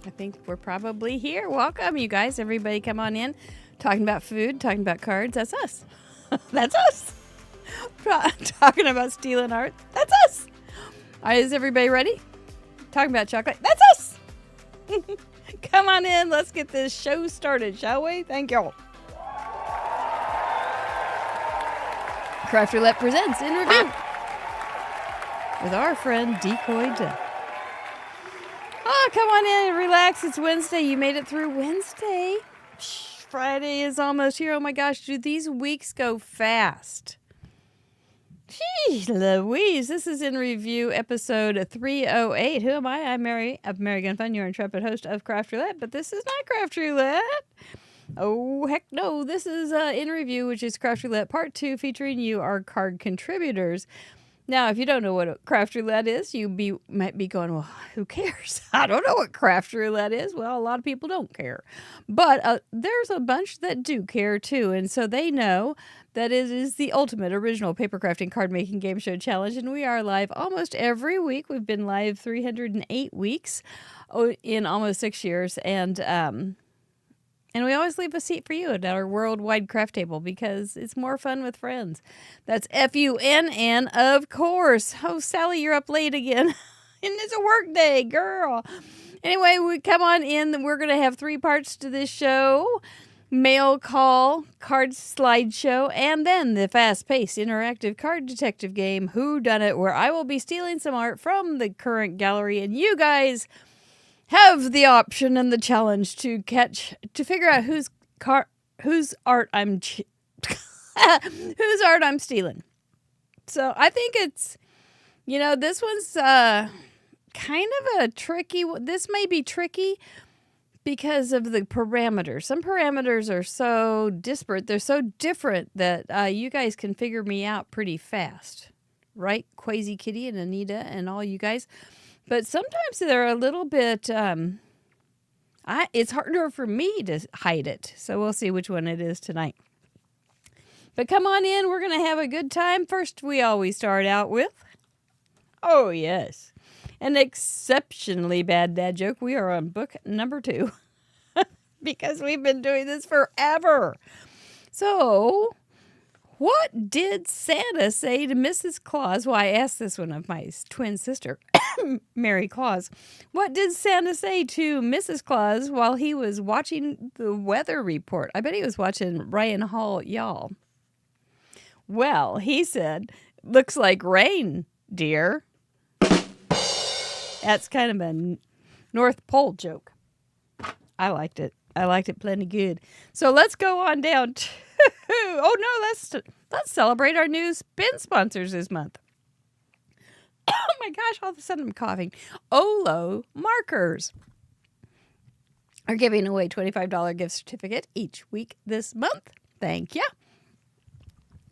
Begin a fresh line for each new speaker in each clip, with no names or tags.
I think we're probably here. Welcome, you guys. Everybody come on in. Talking about food, talking about cards. That's us. That's us. Talking about stealing art. That's us. All right, is everybody ready? Talking about chocolate. That's us. Come on in. Let's get this show started, shall we? Thank y'all. Craft Roulette presents In Review with our friend Decoy Duck. Oh, come on in and relax. It's Wednesday. You made it through Wednesday. Friday is almost here. Oh my gosh, do these weeks go fast? Jeez Louise. This is In Review episode 308. Who am I? I'm Mary of Mary Gun Fun, your intrepid host of Craft Roulette, but this is not Craft Roulette. Oh, heck no. This is In Review, which is Craft Roulette Part 2, featuring you, our card contributors. Now, if you don't know what Craft Roulette is, you might be going, well, who cares? I don't know what Craft Roulette is. Well, a lot of people don't care. But there's a bunch that do care, too. And so they know that it is the ultimate original paper crafting card making game show challenge. And we are live almost every week. We've been live 308 weeks in almost 6 years. And we always leave a seat for you at our worldwide craft table because it's more fun with friends. That's FUNN, of course. Oh, Sally, you're up late again. And it's a work day, girl. Anyway, we come on in. We're going to have 3 parts to this show. Mail call, card slideshow, and then the fast-paced interactive card detective game, Whodunit, where I will be stealing some art from the current gallery, and you guys have the option and the challenge to figure out whose art I'm stealing. So I think it's, this one's kind of a tricky. This may be tricky because of the parameters. Some parameters are so disparate. They're so different that you guys can figure me out pretty fast, right? Quasi Kitty and Anita and all you guys. But sometimes they're a little bit, it's harder for me to hide it. So we'll see which one it is tonight. But come on in. We're going to have a good time. First, we always start out with, oh, yes, an exceptionally bad dad joke. We are on book number 2 because we've been doing this forever. So what did Santa say to Mrs. Claus? Well, I asked this one of my twin sister, Mary Claus. What did Santa say to Mrs. Claus while he was watching the weather report? I bet he was watching Ryan Hall, y'all. Well, he said, looks like rain, dear. That's kind of a North Pole joke. I liked it. I liked it plenty good. So let's go on down to, let's celebrate our new spin sponsors this month. Oh my gosh, all of a sudden I'm coughing. Olo Markers are giving away $25 gift certificate each week this month. Thank you.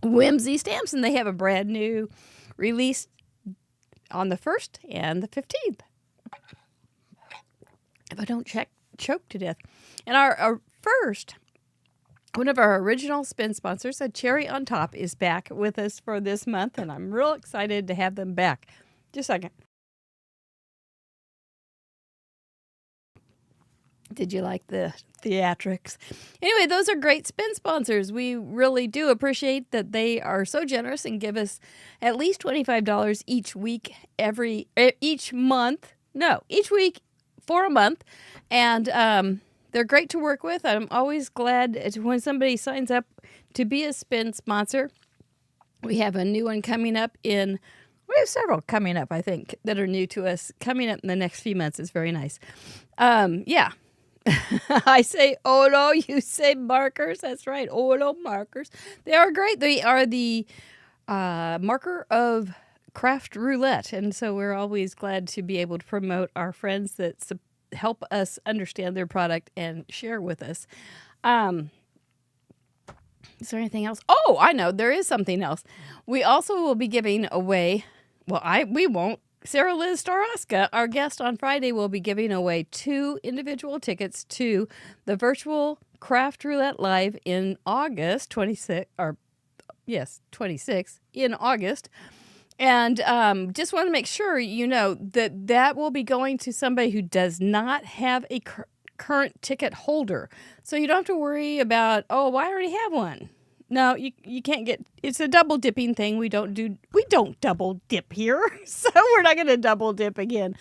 Whimsy Stamps, and they have a brand new release on the 1st and the 15th. If I don't choke to death. And our first, one of our original spin sponsors, a Cherry on Top, is back with us for this month, and I'm real excited to have them back. Just a second. Did you like the theatrics? Anyway, those are great spin sponsors. We really do appreciate that they are so generous and give us at least $25 each week, each week for a month. And they're great to work with. I'm always glad when somebody signs up to be a spin sponsor. We have a new one coming up we have several coming up, I think, that are new to us. Coming up in the next few months is very nice. Yeah. I say Olo, you say markers. That's right, Olo Markers. They are great. They are the marker of Craft Roulette. And so we're always glad to be able to promote our friends that help us understand their product and share with us. Is there anything else? Oh, I know. There is something else. We also will be giving away, we won't. Sarah Liz Staroska, our guest on Friday, will be giving away 2 individual tickets to the virtual Craft Roulette Live in August 26th in August. And just want to make sure you know that that will be going to somebody who does not have a current ticket holder. So you don't have to worry about, oh, I already have one. No, you can't get, it's a double dipping thing. We don't double dip here. So we're not going to double dip again.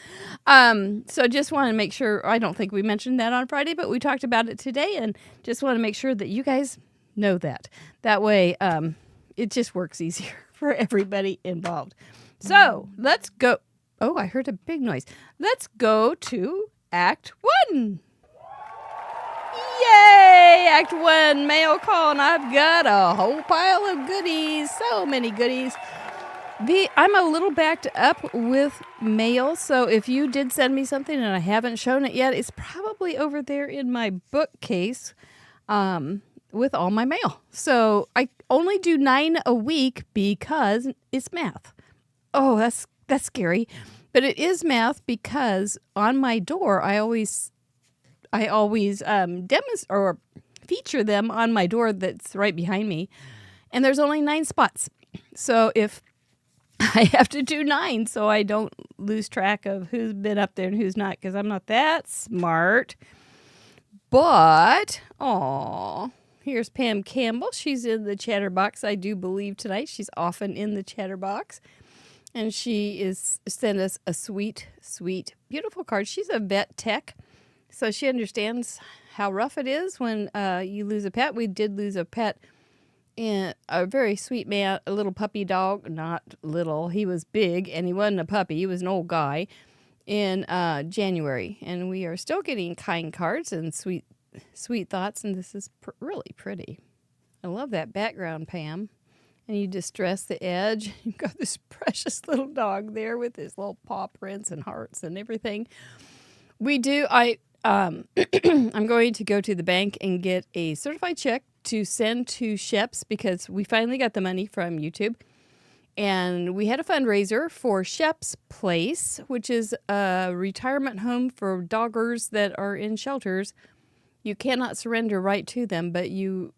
So just want to make sure, I don't think we mentioned that on Friday, but we talked about it today, and just want to make sure that you guys know that. That way, it just works easier for everybody involved. So let's go. Oh, I heard a big noise. Let's go to Act 1. Yay! Act 1, mail call, and I've got a whole pile of goodies. So many goodies. I'm a little backed up with mail, so if you did send me something and I haven't shown it yet, it's probably over there in my bookcase with all my mail. So I only do 9 a week because it's math. Oh, that's scary. But it is math because on my door, I always demonstrate or feature them on my door that's right behind me. And there's only 9 spots. So if I have to do 9 so I don't lose track of who's been up there and who's not, because I'm not that smart. But, here's Pam Campbell. She's in the chatterbox, I do believe, tonight. She's often in the chatterbox. And she is sent us a sweet, sweet, beautiful card. She's a vet tech, so she understands how rough it is when you lose a pet. We did lose a pet, and a very sweet man, a little puppy dog. Not little, he was big, and he wasn't a puppy. He was an old guy in January. And we are still getting kind cards and sweet, sweet thoughts, and this is really pretty. I love that background, Pam. And you distress the edge. You've got this precious little dog there with his little paw prints and hearts and everything. I'm going to go to the bank and get a certified check to send to Sheps because we finally got the money from YouTube. And we had a fundraiser for Sheps Place, which is a retirement home for doggers that are in shelters. You cannot surrender right to them, but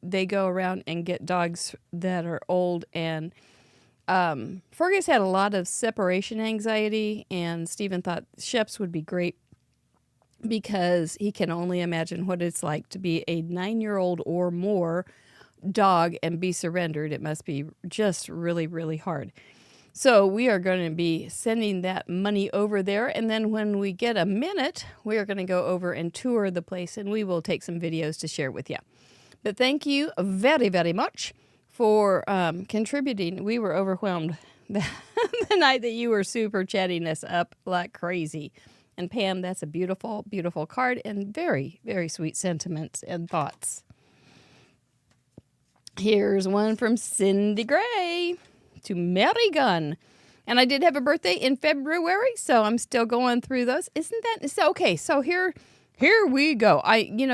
they go around and get dogs that are old. And Fergus had a lot of separation anxiety, and Stephen thought Sheps would be great because he can only imagine what it's like to be a 9-year-old or more dog and be surrendered. It must be just really, really hard. So we are going to be sending that money over there. And then when we get a minute, we are going to go over and tour the place, and we will take some videos to share with you. But thank you very, very much for contributing. We were overwhelmed the night that you were super chatting us up like crazy. And Pam, that's a beautiful, beautiful card and very, very sweet sentiments and thoughts. Here's one from Cindy Gray. To Mary Gunn. And I did have a birthday in February, so I'm still going through those. Isn't that so? Okay, so here we go.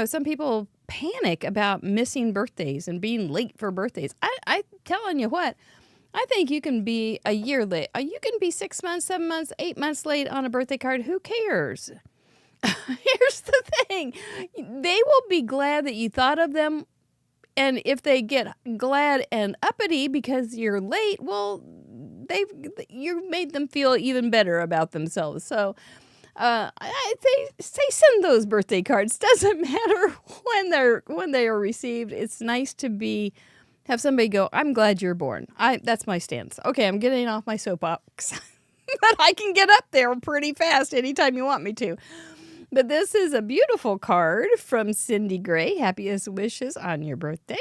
Some people panic about missing birthdays and being late for birthdays. I telling you what, I think you can be a year late. You can be 6 months, 7 months, 8 months late on a birthday card. Who cares? Here's the thing. They will be glad that you thought of them. And if they get glad and uppity because you're late, well, you made them feel even better about themselves. So I say send those birthday cards. Doesn't matter when they are received. It's nice to have somebody go, I'm glad you're born. That's my stance. Okay, I'm getting off my soapbox. But I can get up there pretty fast anytime you want me to. But this is a beautiful card from Cindy Gray. Happiest wishes on your birthday.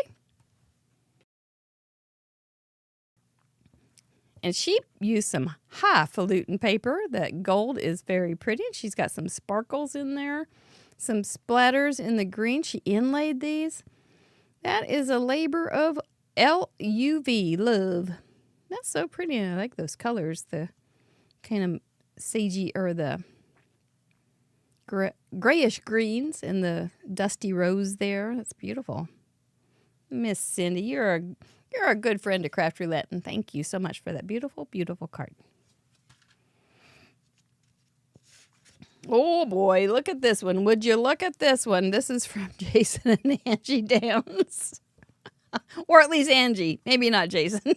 And she used some highfalutin paper. That gold is very pretty. She's got some sparkles in there, some splatters in the green. She inlaid these. That is a labor of LUV, love. That's so pretty. I like those colors, the kind of sagey or the grayish greens and the dusty rose there. That's beautiful. Miss Cindy, you're a good friend to Craft Roulette, and thank you so much for that beautiful, beautiful card. Oh boy, look at this one. Would you look at this one? This is from Jason and Angie Downs. Or at least Angie. Maybe not Jason.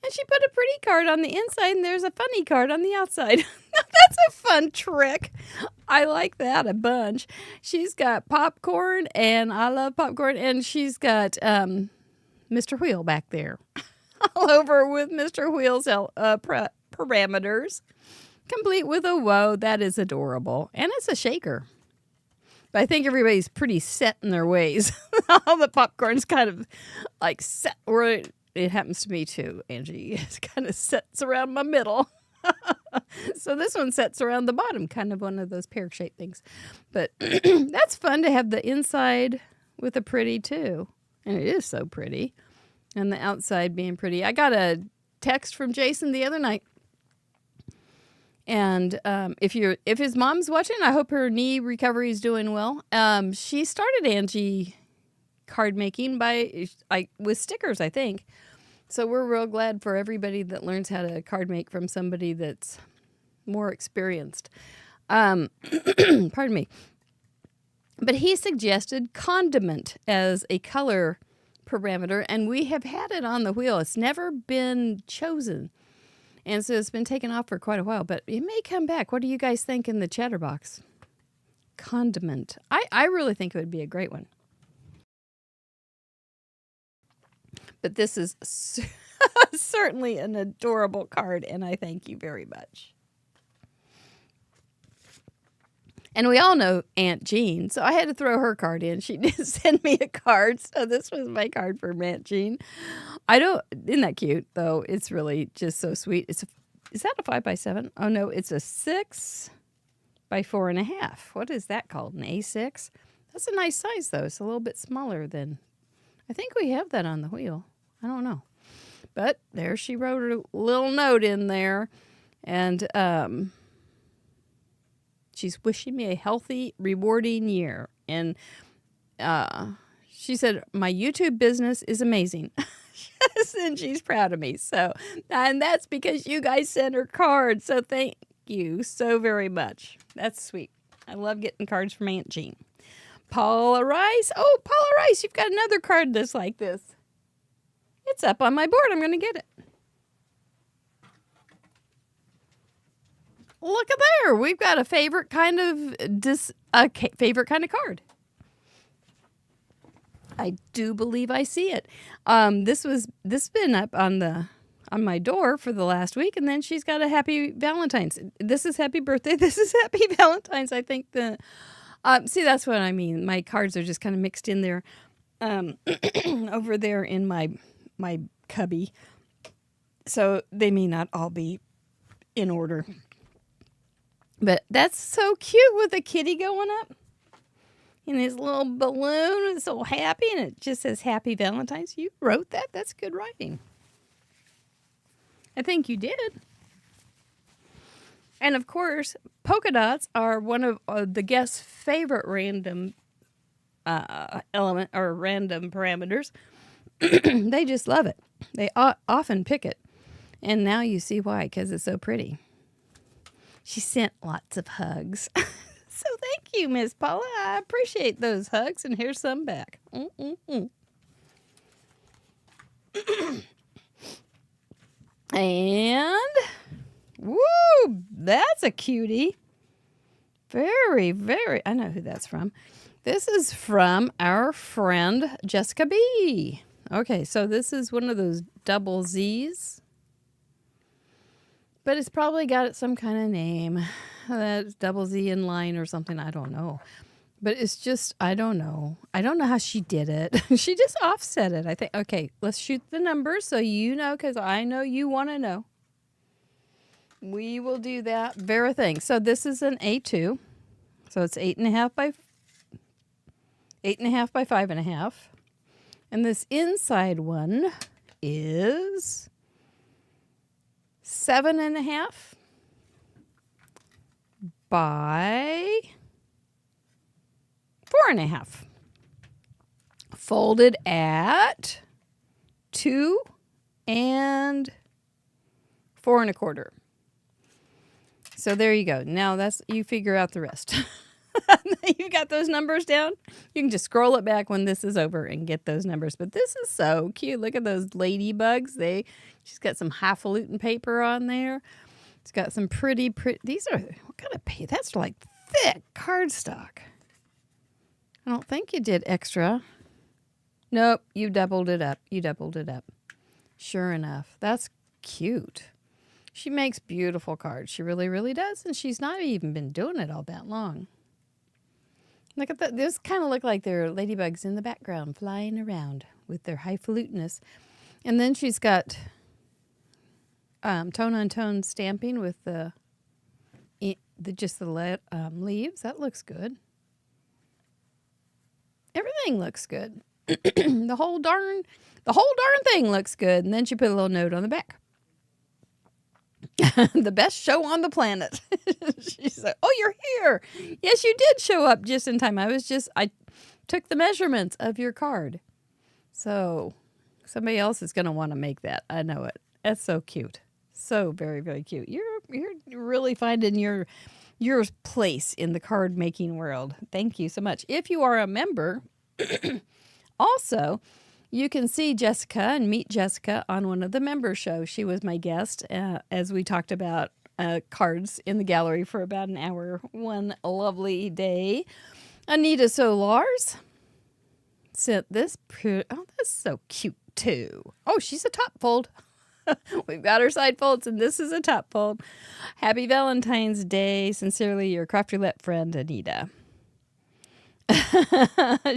And she put a pretty card on the inside, and there's a funny card on the outside. That's a fun trick. I like that a bunch. She's got popcorn, and I love popcorn, and she's got Mr. Wheel back there. All over with Mr. Wheel's parameters. Complete with a whoa. That is adorable. And it's a shaker. But I think everybody's pretty set in their ways. All the popcorn's kind of like set where it happens to me too, Angie. It kind of sets around my middle. So this one sets around the bottom, kind of one of those pear-shaped things. But that's fun to have the inside with a pretty too. And it is so pretty. And the outside being pretty. I got a text from Jason the other night. And if his mom's watching, I hope her knee recovery is doing well. She started Angie card making with stickers, I think. So we're real glad for everybody that learns how to card make from somebody that's more experienced. Pardon me. But he suggested condiment as a color parameter, and we have had it on the wheel. It's never been chosen. And so it's been taken off for quite a while, but it may come back. What do you guys think in the chatterbox? Condiment. I really think it would be a great one. But this is certainly an adorable card, and I thank you very much. And we all know Aunt Jean, so I had to throw her card in. She did send me a card, so this was my card for Aunt Jean. Isn't that cute, though? It's really just so sweet. Is that a 5x7? Oh, no, it's a 6 by 4.5. What is that called, an A6? That's a nice size, though. It's a little bit smaller than, I think we have that on the wheel. I don't know. But there she wrote a little note in there, and she's wishing me a healthy, rewarding year. And she said, my YouTube business is amazing. Yes, and she's proud of me. So, and that's because you guys sent her cards. So thank you so very much. That's sweet. I love getting cards from Aunt Jean. Paula Rice. Oh, Paula Rice, you've got another card that's like this. It's up on my board. I'm going to get it. Look at there. We've got a favorite kind of favorite kind of card. I do believe I see it. This been up on my door for the last week, and then she's got a happy Valentine's. This is happy birthday. This is happy Valentine's. I think see, that's what I mean. My cards are just kind of mixed in there, over there in my cubby, so they may not all be in order. But that's so cute with the kitty going up. And his little balloon is so happy, and it just says Happy Valentine's. You wrote that? That's good writing. I think you did. And, of course, polka dots are one of the guests' favorite random element or random parameters. They just love it. They often pick it. And now you see why, because it's so pretty. She sent lots of hugs. So thank you, Miss Paula. I appreciate those hugs, and here's some back. And, woo, that's a cutie. Very, very, I know who that's from. This is from our friend Jessica B. Okay, so this is one of those double Z's. But it's probably got some kind of name. That's double Z in line or something. I don't know. But it's just, I don't know. I don't know how she did it. She just offset it, I think. Okay, let's shoot the numbers so you know, because I know you want to know. We will do that very thing. So this is an A2. So it's 8.5 by 5.5. And this inside one is 7.5 by 4.5. Folded at 2 and 4 1/4. So there you go. Now you figure out the rest. You've got those numbers down. You can just scroll it back when this is over and get those numbers. But this is so cute. Look at those ladybugs. She's got some highfalutin paper on there. It's got some pretty. These are, what kind of paper? That's like thick cardstock. I don't think you did extra. Nope, you doubled it up. Sure enough. That's cute. She makes beautiful cards. She really, really does. And she's not even been doing it all that long. Look at that. These kind of look like they're ladybugs in the background flying around with their highfalutinness. And then she's got tone-on-tone stamping with the leaves. That looks good. Everything looks good. The whole darn thing looks good. And then she put a little note on the back. The best show on the planet. She said, "Oh, you're here. Yes, you did show up just in time. I took the measurements of your card. So somebody else is going to want to make that. I know it. That's so cute. So very, very cute. You're really finding your place in the card making world. Thank you so much. If you are a member, also, you can see Jessica and meet Jessica on one of the member shows. She was my guest as we talked about cards in the gallery for about an hour one lovely day. Anita Solars sent this. Oh, that's so cute too. Oh, she's a top fold. We've got her side folds, and this is a top fold. Happy Valentine's Day. Sincerely, your Craft Roulette friend, Anita.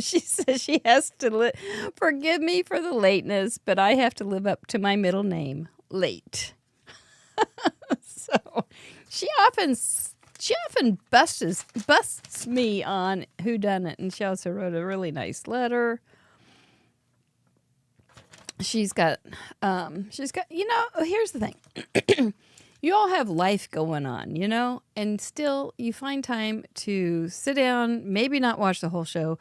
She says she has to forgive me for the lateness, but I have to live up to my middle name, Late. So she often busts me on Whodunnit, and she also wrote a really nice letter. She's got, here's the thing. You all have life going on, and still you find time to sit down, maybe not watch the whole show,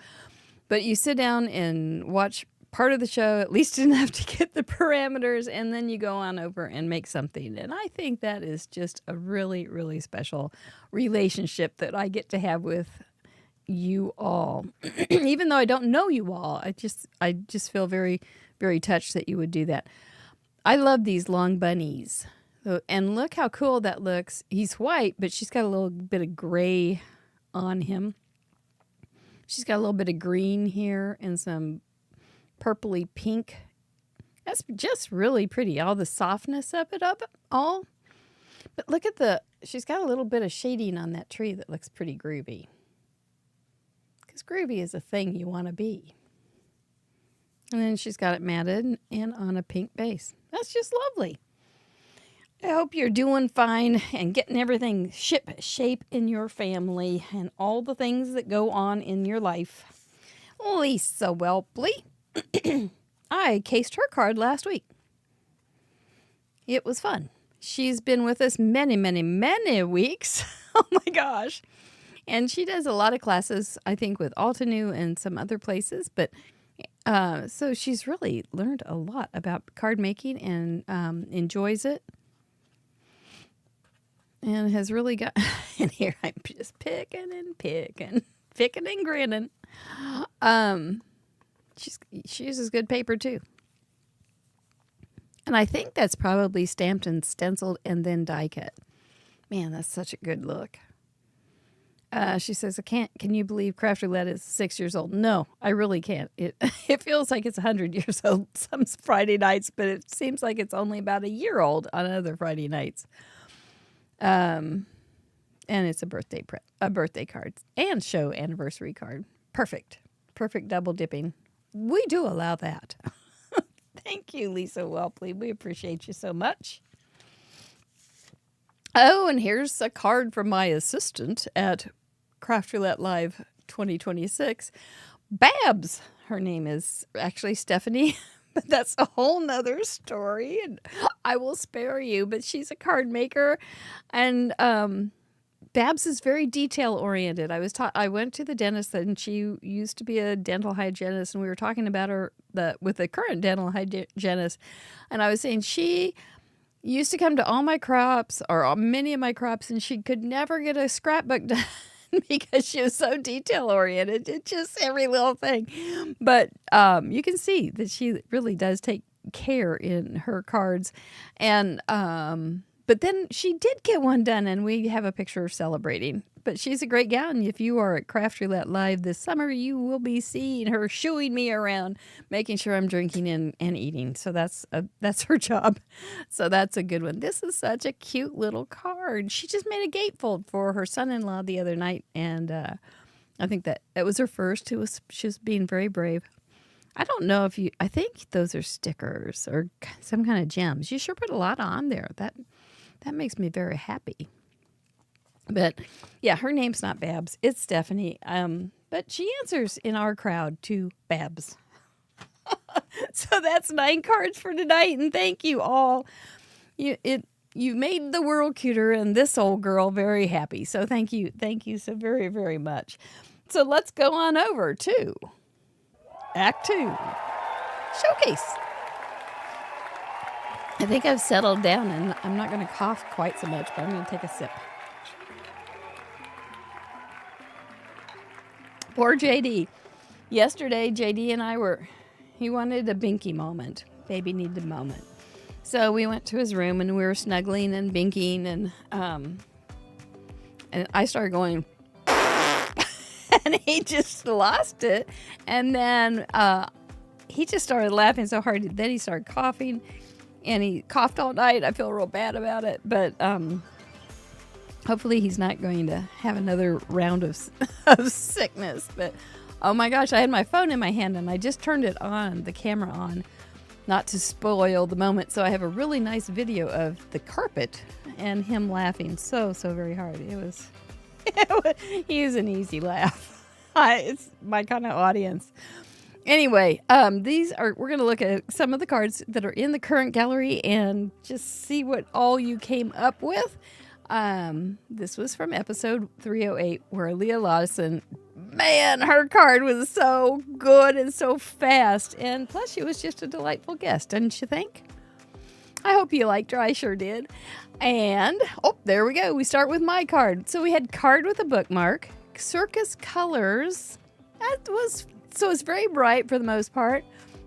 but you sit down and watch part of the show, at least enough to get the parameters, and then you go on over and make something. And I think that is just a really, really special relationship that I get to have with you all. Even though I don't know you all, I just feel very, very touched that you would do that. I love these long bunnies. And look how cool that looks. He's white, but she's got a little bit of gray on him. She's got a little bit of green here and some purpley pink. That's just really pretty. All the softness of it all. But look at she's got a little bit of shading on that tree that looks pretty groovy. Because groovy is a thing you want to be. And then she's got it matted and on a pink base. That's just lovely. I hope you're doing fine and getting everything shape in your family and all the things that go on in your life. Lisa Welpley. I cased her card last week. It was fun. She's been with us many, many, many weeks. Oh my gosh. And she does a lot of classes, I think, with Altenew and some other places. But so she's really learned a lot about card making and enjoys it. And has really got, and here I'm just picking and grinning. She uses good paper too. And I think that's probably stamped and stenciled and then die cut. Man, that's such a good look. She says, can you believe Craft Roulette is 6 years old? No, I really can't. It feels like it's 100 years old some Friday nights, but it seems like it's only about a year old on other Friday nights. And it's a birthday card and show anniversary card. Perfect double dipping. We do allow that. Thank you, Lisa Welpley. We appreciate you so much. Oh, and here's a card from my assistant at Craft Roulette Live 2026. Babs. Her name is actually Stephanie. But that's a whole nother story, and I will spare you. But she's a card maker, and Babs is very detail-oriented. I went to the dentist, and she used to be a dental hygienist, and we were talking about her with the current dental hygienist, and I was saying she used to come to all my crops, or many of my crops, and she could never get a scrapbook done. because she was so detail oriented. It's just every little thing. But you can see that she really does take care in her cards. And but then she did get one done, and we have a picture celebrating. But she's a great gal, and if you are at Craft Roulette Live this summer, you will be seeing her shooing me around, making sure I'm drinking and eating. So that's her job. So that's a good one. This is such a cute little card. She just made a gatefold for her son-in-law the other night, and I think that it was her first. She was being very brave. I don't know if I think those are stickers or some kind of gems. You sure put a lot on there. That makes me very happy. But yeah, her name's not Babs. It's Stephanie. But she answers in our crowd to Babs. So that's 9 cards for tonight, and thank you all. You made the world cuter and this old girl very happy. So thank you so very, very much. So let's go on over to Act 2, Showcase. I think I've settled down, and I'm not going to cough quite so much, but I'm going to take a sip. Poor JD. Yesterday, JD and I he wanted a binky moment. Baby needed a moment. So we went to his room, and we were snuggling and binking, and I started going, and he just lost it. And then he just started laughing so hard. Then he started coughing, and he coughed all night. I feel real bad about it, but hopefully he's not going to have another round of sickness. But oh my gosh, I had my phone in my hand, and I just turned it on, the camera on, not to spoil the moment. So I have a really nice video of the carpet and him laughing so very hard. He was an easy laugh. It's my kind of audience. Anyway, we're going to look at some of the cards that are in the current gallery and just see what all you came up with. This was from episode 308, where Leah Lawson, man, her card was so good and so fast. And plus, she was just a delightful guest, didn't you think? I hope you liked her. I sure did. And, there we go. We start with my card. So we had card with a bookmark, circus colors. So it's very bright for the most part.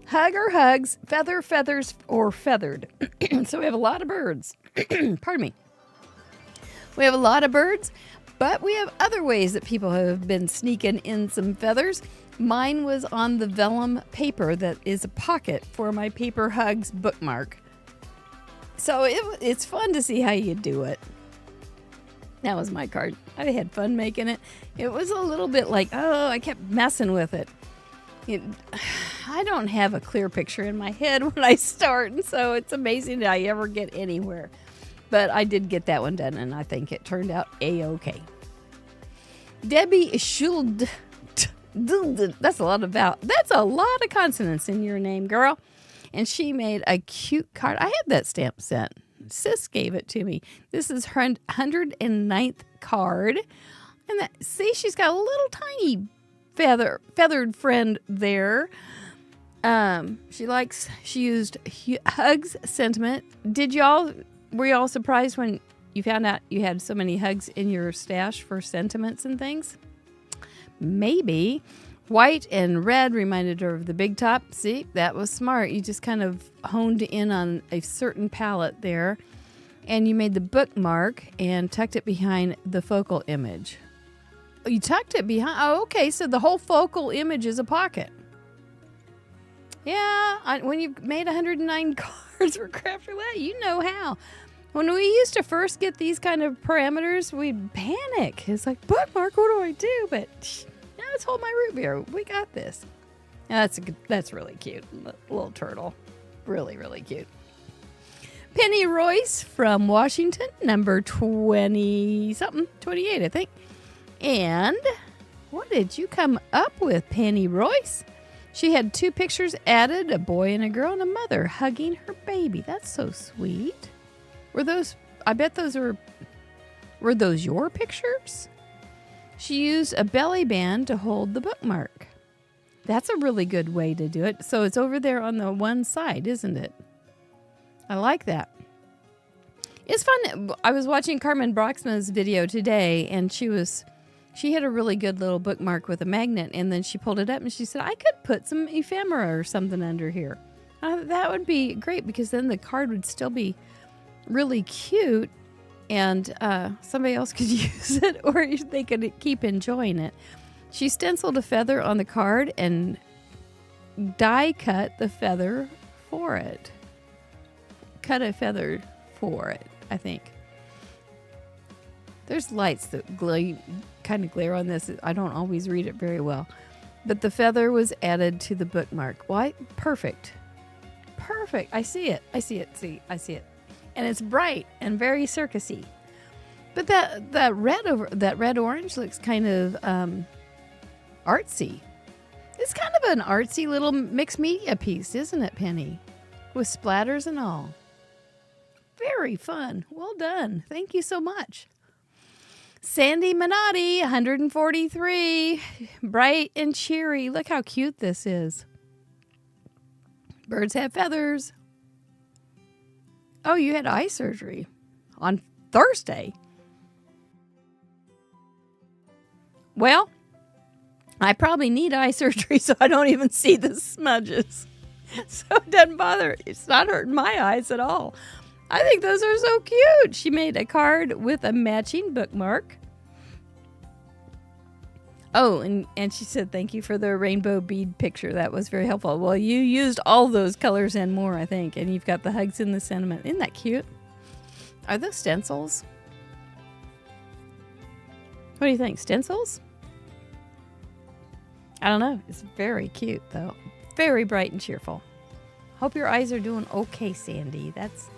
Hug or hugs, feathers, or feathered. So we have a lot of birds. Pardon me. We have a lot of birds, but we have other ways that people have been sneaking in some feathers. Mine was on the vellum paper that is a pocket for my Paper Hugs bookmark. So it's fun to see how you do it. That was my card. I had fun making it. It was a little bit like, I kept messing with it. I don't have a clear picture in my head when I start, and so it's amazing that I ever get anywhere. But I did get that one done, and I think it turned out A-okay. Debbie Schuld. That's a lot of consonants in your name, girl. And she made a cute card. I had that stamp sent. Sis gave it to me. This is her 109th card. And she's got a little tiny feathered friend there. She used Hugs sentiment. Were you all surprised when you found out you had so many hugs in your stash for sentiments and things? Maybe. White and red reminded her of the big top. See, that was smart. You just kind of honed in on a certain palette there. And you made the bookmark and tucked it behind the focal image. You tucked it behind. Oh, okay. So the whole focal image is a pocket. Yeah. When you made 109 cards for Craft Roulette, you know how. When we used to first get these kind of parameters, we'd panic. It's like, bookmark, what do I do? But now let's hold my root beer. We got this. Now that's really cute. Little turtle. Really, really cute. Penny Royce from Washington, number 20-something, 28, I think. And what did you come up with, Penny Royce? She had 2 pictures added, a boy and a girl, and a mother hugging her baby. That's so sweet. Were those your pictures? She used a belly band to hold the bookmark. That's a really good way to do it. So it's over there on the one side, isn't it? I like that. It's fun. I was watching Carmen Broxman's video today, and she was She had a really good little bookmark with a magnet, and then she pulled it up and she said, I could put some ephemera or something under here. That would be great because then the card would still be really cute and somebody else could use it or they could keep enjoying it. She stenciled a feather on the card and die cut the feather for it. Cut a feather for it, I think. There's lights that kind of glare on this. I don't always read it very well. But the feather was added to the bookmark. Why? Perfect. Perfect. I see it. I see it. See, I see it. And it's bright and very circusy. But that red orange looks kind of artsy. It's kind of an artsy little mixed media piece, isn't it, Penny? With splatters and all. Very fun. Well done. Thank you so much. Sandy Minotti, 143. Bright and cheery. Look how cute this is. Birds have feathers. Oh, you had eye surgery on Thursday. Well, I probably need eye surgery so I don't even see the smudges. So it doesn't bother. It's not hurting my eyes at all. I think those are so cute. She made a card with a matching bookmark. Oh, and she said, thank you for the rainbow bead picture. That was very helpful. Well, you used all those colors and more, I think. And you've got the hugs and the sentiment. Isn't that cute? Are those stencils? What do you think? Stencils? I don't know. It's very cute, though. Very bright and cheerful. Hope your eyes are doing okay, Sandy. That's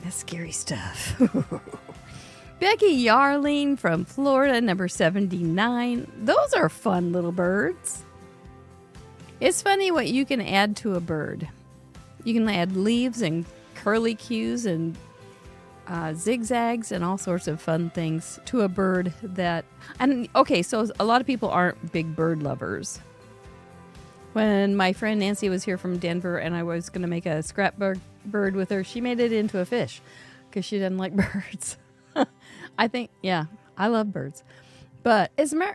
scary stuff. Becky Yarling from Florida, number 79. Those are fun little birds. It's funny what you can add to a bird. You can add leaves and curly cues and zigzags and all sorts of fun things to a bird that... And okay, so a lot of people aren't big bird lovers. When my friend Nancy was here from Denver and I was going to make a scrapbook bird with her, she made it into a fish because she doesn't like birds. I think, yeah, I love birds. But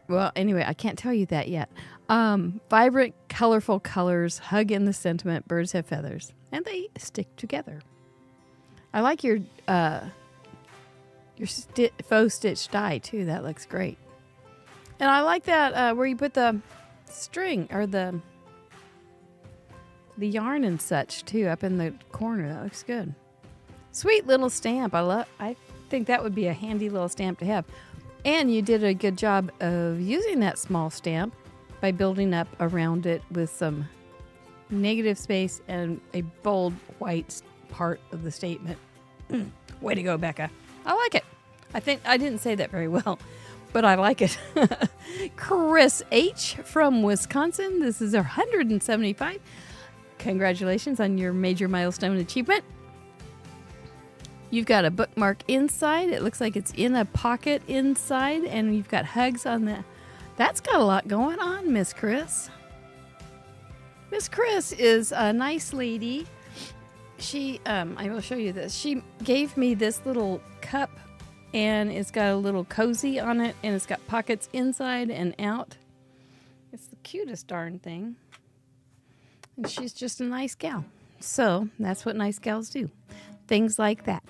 well, anyway, I can't tell you that yet. Vibrant, colorful colors, hug in the sentiment, birds have feathers, and they stick together. I like your faux stitch die, too. That looks great. And I like that where you put the string or the yarn and such, too, up in the corner. That looks good. Sweet little stamp. I think that would be a handy little stamp to have. And you did a good job of using that small stamp by building up around it with some negative space and a bold white part of the statement. Way to go, Becca. I like it. I think I didn't say that very well, but I like it. Chris H. from Wisconsin. This is our 175. Congratulations on your major milestone achievement. You've got a bookmark inside. It looks like it's in a pocket inside, and you've got hugs on the... That's got a lot going on, Miss Chris. Miss Chris is a nice lady. She, I will show you this. She gave me this little cup, and it's got a little cozy on it, and it's got pockets inside and out. It's the cutest darn thing. And she's just a nice gal. So that's what nice gals do. Things like that.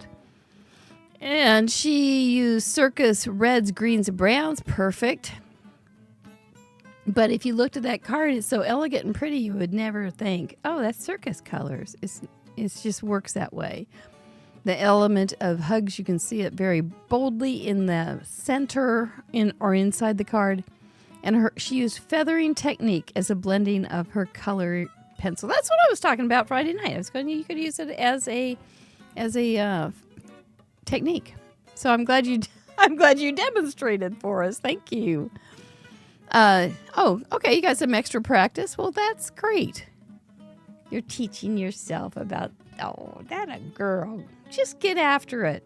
And she used circus reds, greens, and browns. Perfect. But if you looked at that card, it's so elegant and pretty, you would never think, oh, that's circus colors. It just works that way. The element of hugs, you can see it very boldly in the center or inside the card. And she used feathering technique as a blending of her color pencil. That's what I was talking about Friday night. I was going, you could use it as a technique. So I'm glad you demonstrated for us. Thank you. Okay, you got some extra practice. Well, that's great. You're teaching yourself about, that a girl. Just get after it.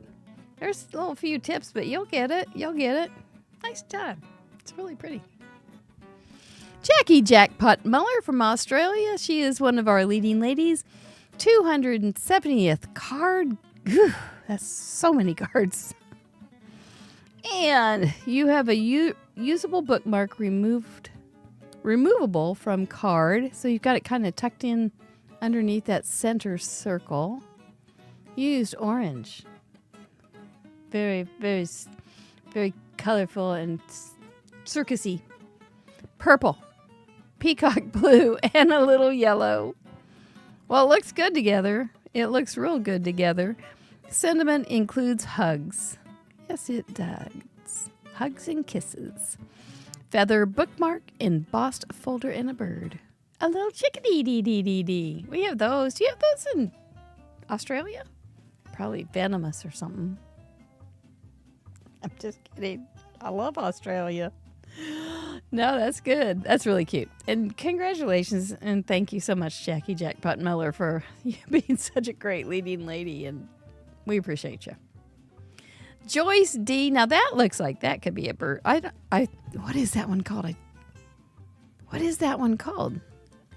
There's a little few tips, but you'll get it. You'll get it. Nice job. It's really pretty. Jackie Jackpot Muller from Australia. She is one of our leading ladies. 270th card. That's so many cards. And you have a usable bookmark removable from card. So you've got it kind of tucked in underneath that center circle. Used orange. Very, very, very colorful and circusy. Purple. Peacock blue and a little yellow. Well, it looks good together. It looks real good together. Sentiment includes hugs. Yes, it does. Hugs and kisses. Feather bookmark, embossed folder, and a bird. A little chickadee-dee-dee-dee-dee. We have those. Do you have those in Australia? Probably venomous or something. I'm just kidding. I love Australia. No, that's good. That's really cute. And congratulations and thank you so much, Jackie Jackpot Miller, for you being such a great leading lady, and we appreciate you. Joyce D. Now that looks like that could be a bird. What is that one called? What is that one called?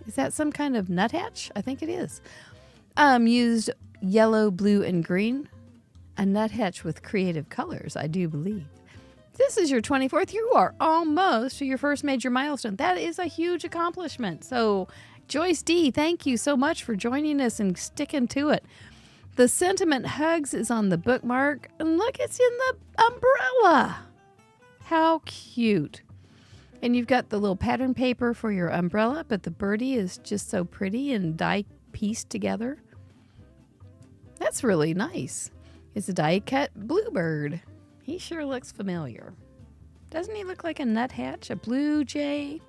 Is that some kind of nuthatch? I think it is. Used yellow, blue, and green. A nuthatch with creative colors, I do believe. This is your 24th. You are almost to your first major milestone. That is a huge accomplishment. So, Joyce D., thank you so much for joining us and sticking to it. The sentiment hugs is on the bookmark. And look, it's in the umbrella. How cute. And you've got the little pattern paper for your umbrella, but the birdie is just so pretty and die pieced together. That's really nice. It's a die-cut bluebird. He sure looks familiar. Doesn't he look like a nuthatch, a blue jay?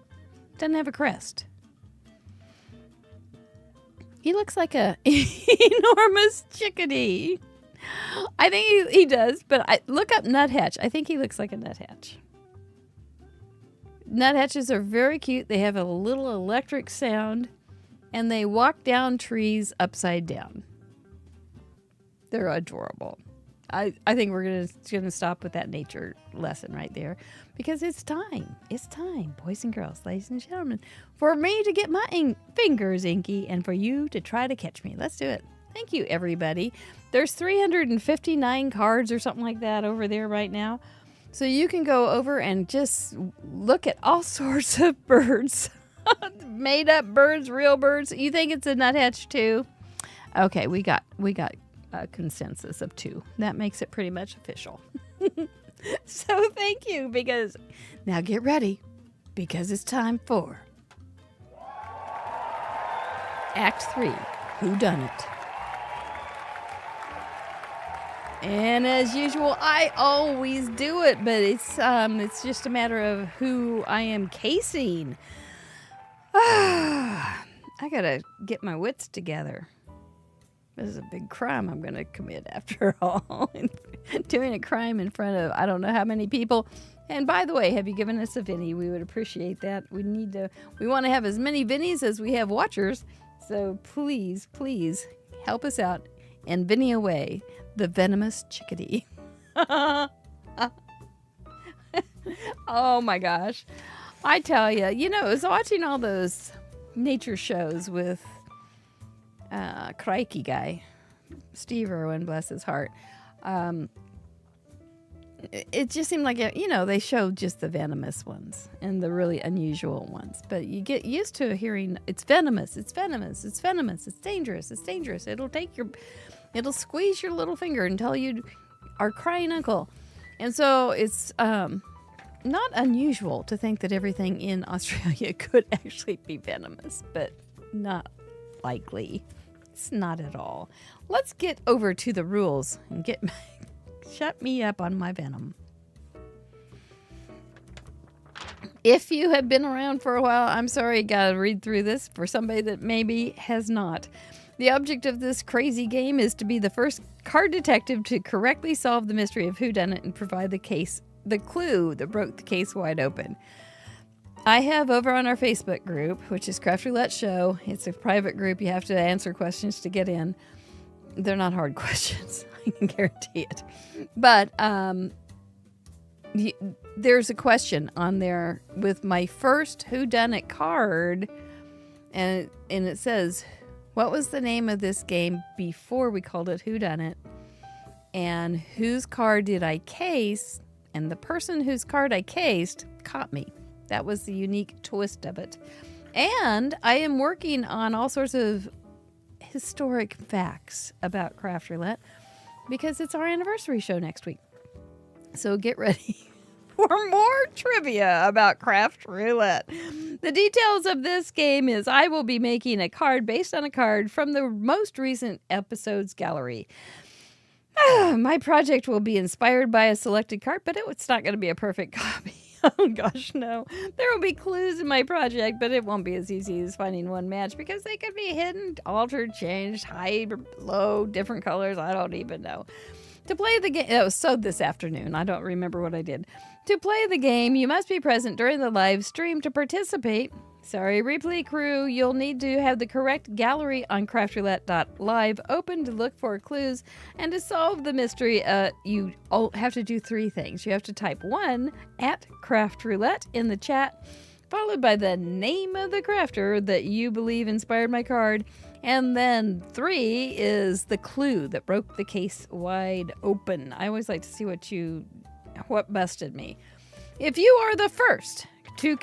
Doesn't have a crest. He looks like a enormous chickadee. I think he does, but look up nuthatch. I think he looks like a nuthatch. Nuthatches are very cute. They have a little electric sound, and they walk down trees upside down. They're adorable. I think we're gonna stop with that nature lesson right there, because it's time. It's time, boys and girls, ladies and gentlemen, for me to get my fingers inky and for you to try to catch me. Let's do it. Thank you, everybody. There's 359 cards or something like that over there right now. So you can go over and just look at all sorts of birds. Made up birds, real birds. You think it's a nuthatch too? Okay, we got a consensus of 2. That makes it pretty much official. So thank you, because now get ready, because it's time for Act 3, Whodunnit. And as usual, I always do it, but it's just a matter of who I am casing. I gotta get my wits together. This is a big crime I'm going to commit after all. Doing a crime in front of I don't know how many people. And by the way, have you given us a Vinny? We would appreciate that. We want to have as many Vinnies as we have watchers. So please, please help us out and Vinny away the venomous chickadee. Oh my gosh. I tell you, I was watching all those nature shows with crikey guy, Steve Irwin, bless his heart. It just seemed like, they showed just the venomous ones and the really unusual ones. But you get used to hearing, it's venomous, it's venomous, it's venomous, it's dangerous, it's dangerous. It'll squeeze your little finger until you are crying uncle. And so it's not unusual to think that everything in Australia could actually be venomous, but not likely. It's not at all. Let's get over to the rules and shut me up on my venom. If you have been around for a while, I'm sorry, gotta read through this for somebody that maybe has not. The object of this crazy game is to be the first card detective to correctly solve the mystery of whodunit and provide the clue that broke the case wide open. I have over on our Facebook group, which is Craft Roulette Show. It's a private group. You have to answer questions to get in. They're not hard questions. I can guarantee it. But there's a question on there with my first Whodunit card. And it says, what was the name of this game before we called it Whodunit? And whose card did I case? And the person whose card I cased caught me. That was the unique twist of it. And I am working on all sorts of historic facts about Craft Roulette because it's our anniversary show next week. So get ready for more trivia about Craft Roulette. The details of this game is I will be making a card based on a card from the most recent episode's gallery. My project will be inspired by a selected card, but it's not going to be a perfect copy. Oh gosh, no. There will be clues in my project, but it won't be as easy as finding one match because they could be hidden, altered, changed, high, low, different colors. I don't even know. To play the game, it was sewed this afternoon. I don't remember what I did. To play the game, you must be present during the live stream to participate. Sorry, replay crew, you'll need to have the correct gallery on craftroulette.live open to look for clues. And to solve the mystery, you have to do 3 things. You have to type 1 at craftroulette in the chat, followed by the name of the crafter that you believe inspired my card. And then 3 is the clue that broke the case wide open. I always like to see what busted me. If you are the first to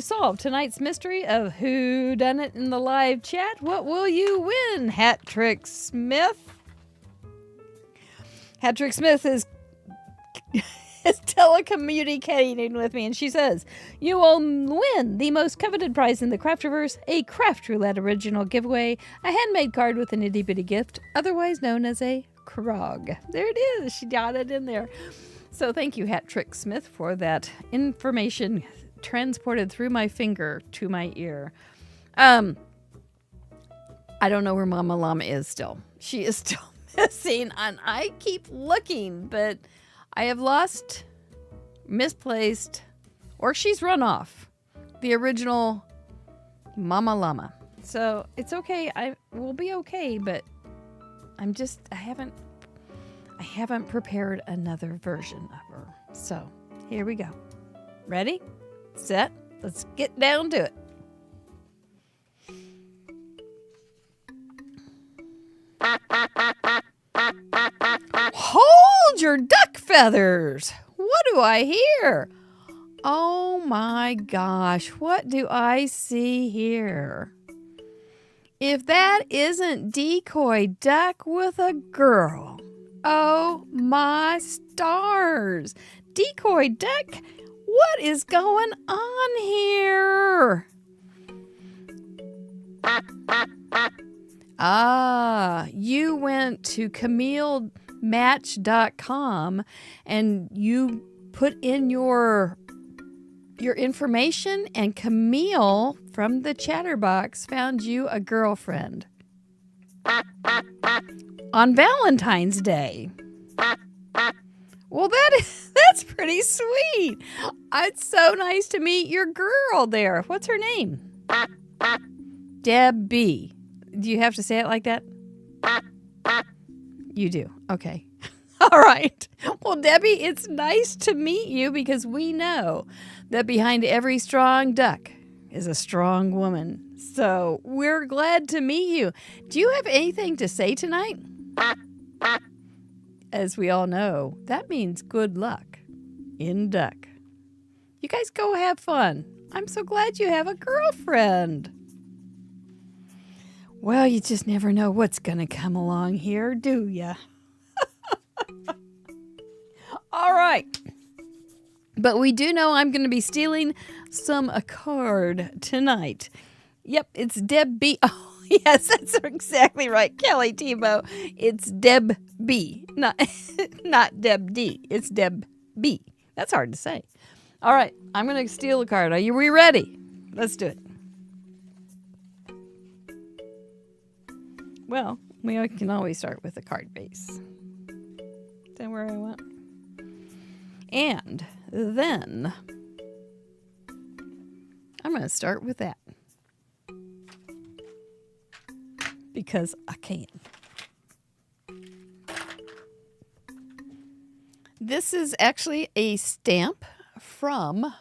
solve tonight's mystery of Whodunit in the live chat, what will you win? Hat Trick Smith. Hat Trick Smith is telecommunicating with me, and she says, you will win the most coveted prize in the Craftiverse, a Craft Roulette original giveaway, a handmade card with an itty-bitty gift, otherwise known as a Krog. There it is. She got it in there. So thank you, Hat Trick Smith, for that information transported through my finger to my ear. I don't know where Mama Llama is still. She is still missing, and I keep looking, but I have lost, misplaced, or she's run off the original Mama Llama. So it's okay. I will be okay, but I haven't prepared another version of her. So here we go. Ready? Set. Let's get down to it. Hold your duck feathers. What do I hear? Oh my gosh, what do I see here? If that isn't Decoy Duck with a girl. Oh my stars. Decoy Duck, what is going on here? You went to CamilleMatch.com and you put in your information, and Camille from the Chatterbox found you a girlfriend on Valentine's Day. Well, that's pretty sweet. It's so nice to meet your girl there. What's her name? Debbie. Do you have to say it like that? You do. Okay. All right. Well, Debbie, it's nice to meet you because we know that behind every strong duck is a strong woman. So we're glad to meet you. Do you have anything to say tonight? As we all know, that means good luck in duck. You guys go have fun. I'm so glad you have a girlfriend. Well, you just never know what's going to come along here, do ya? All right. But we do know I'm going to be stealing a card tonight. Yep, it's Deb B. Oh, yes, that's exactly right. Kelly Tebow. It's Deb B. Not Deb D. It's Deb B. That's hard to say. All right, I'm going to steal a card. Are we ready? Let's do it. Well, we can always start with a card base. Is that where I went? And then I'm going to start with that. Because I can. This is actually a stamp from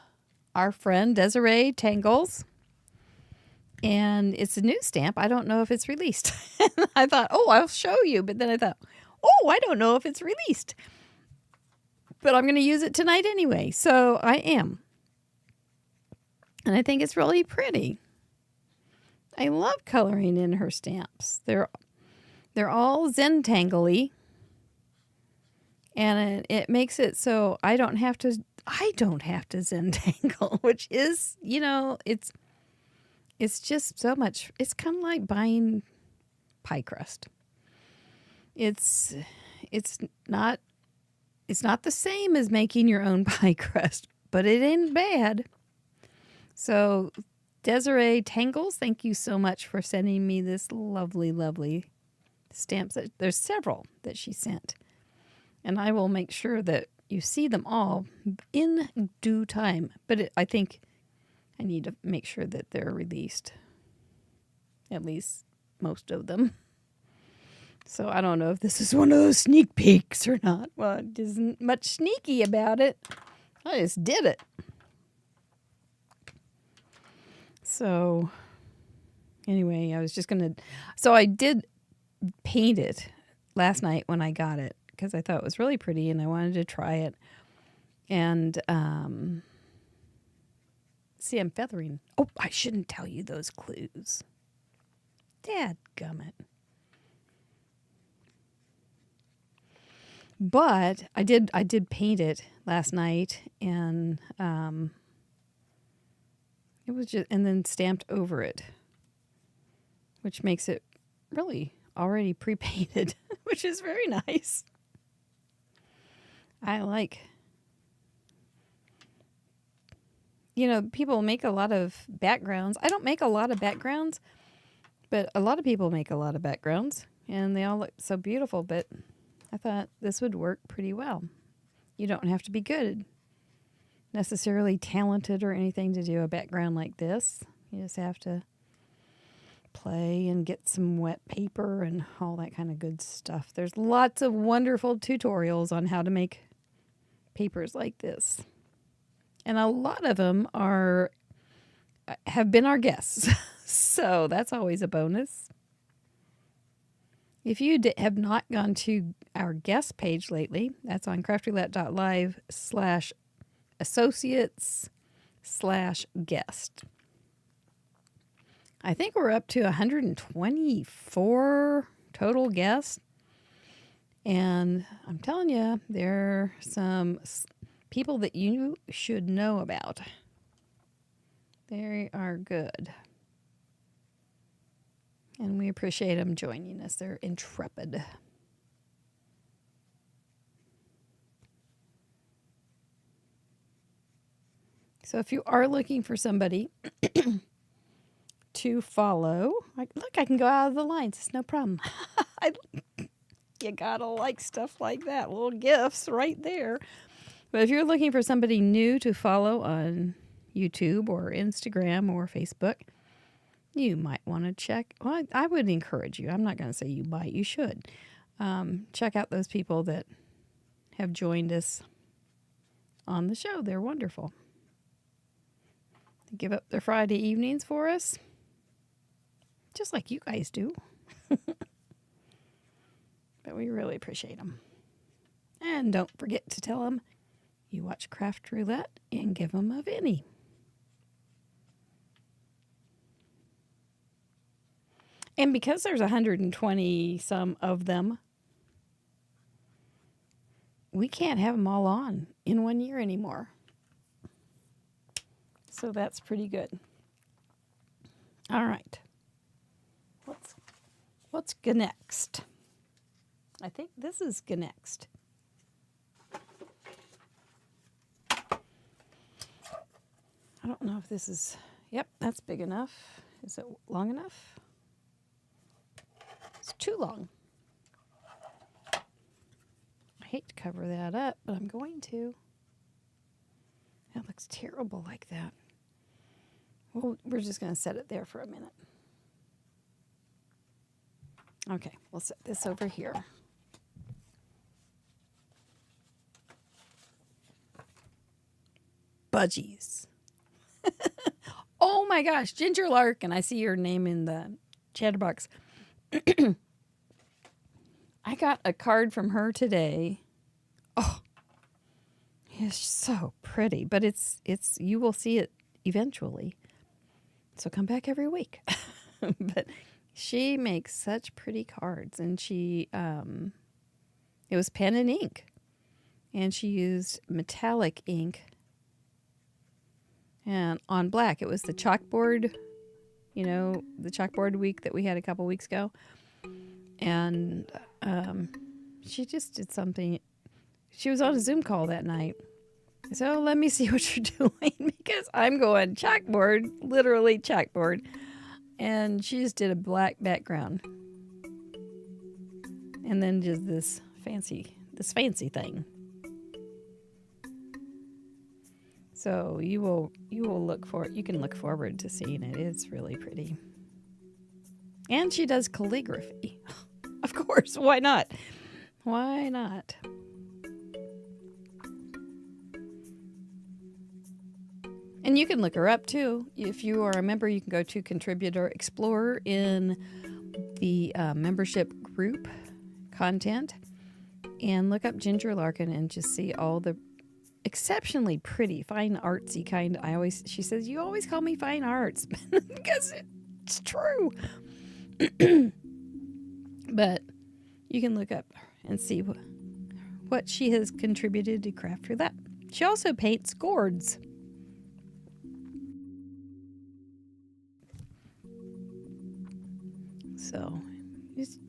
our friend Desiree Tangles. And it's a new stamp. I don't know if it's released. I thought, I'll show you. But then I thought, I don't know if it's released. But I'm going to use it tonight anyway. So I am. And I think it's really pretty. I love coloring in her stamps. They're all Zentangle-y. And it makes it so I don't have to Zentangle, which is, it's just so much. It's kind of like buying pie crust. It's not the same as making your own pie crust, but it ain't bad. So Desiree Tangles, thank you so much for sending me this lovely, lovely stamps. There's several that she sent. And I will make sure that you see them all in due time. But I think I need to make sure that they're released. At least most of them. So I don't know if this is one of those sneak peeks or not. Well, it isn't much sneaky about it. I just did it. So anyway, I was just going to... So I did paint it last night when I got it, because I thought it was really pretty and I wanted to try it. And, see, I'm feathering. Oh, I shouldn't tell you those clues. Dadgummit. But I did paint it last night, and it was just, and then stamped over it, which makes it really already pre-painted, which is very nice. I like, people make a lot of backgrounds. I don't make a lot of backgrounds, but a lot of people make a lot of backgrounds, and they all look so beautiful, but I thought this would work pretty well. You don't have to be good, necessarily talented or anything to do a background like this. You just have to play and get some wet paper and all that kind of good stuff. There's lots of wonderful tutorials on how to make papers like this. And a lot of them have been our guests. So that's always a bonus. If you have not gone to our guest page lately, that's on craftroulette.live/associates/guest. I think we're up to 124 total guests. And I'm telling you, there are some people that you should know about. They are good. And we appreciate them joining us. They're intrepid. So if you are looking for somebody to follow, look, I can go out of the lines. It's no problem. You gotta like stuff like that. Little gifts right there. But if you're looking for somebody new to follow on YouTube or Instagram or Facebook, you might want to check. Well, I would encourage you. I'm not going to say you might. You should. Check out those people that have joined us on the show. They're wonderful. They give up their Friday evenings for us, just like you guys do. But we really appreciate them. And don't forget to tell them you watch Craft Roulette and give them a Vinny. And because there's 120 some of them, we can't have them all on in 1 year anymore. So that's pretty good. All right. What's next? I think this is next. I don't know if this is... Yep, that's big enough. Is it long enough? It's too long. I hate to cover that up, but I'm going to. That looks terrible like that. Well, we're just going to set it there for a minute. Okay, we'll set this over here. Budgies. Oh my gosh, Ginger Larkin. I see your name in the chatterbox. I got a card from her today. Oh, it's so pretty, but it's you will see it eventually. So come back every week. But she makes such pretty cards, and she, it was pen and ink, and she used metallic ink. And on black, it was the chalkboard, the chalkboard week that we had a couple weeks ago. And she just did something. She was on a Zoom call that night. So let me see what you're doing, because I'm going chalkboard, literally chalkboard. And she just did a black background. And then just this fancy thing. So you will look for it. You can look forward to seeing it. It's really pretty. And she does calligraphy. Of course, why not? Why not? And you can look her up too. If you are a member, you can go to Contributor Explorer in the membership group content and look up Ginger Larkin and just see all the exceptionally pretty, fine artsy kind. She says, you always call me fine arts because it's true. But you can look up and see what she has contributed to Craft Roulette. She also paints gourds. So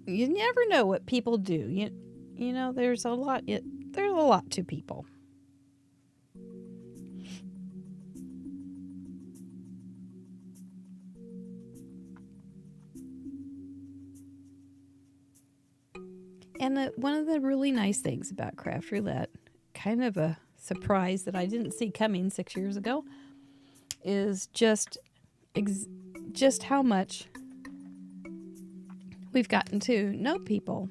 you never know what people do. You know, there's a lot to people. And one of the really nice things about Craft Roulette, kind of a surprise that I didn't see coming 6 years ago, is just how much we've gotten to know people.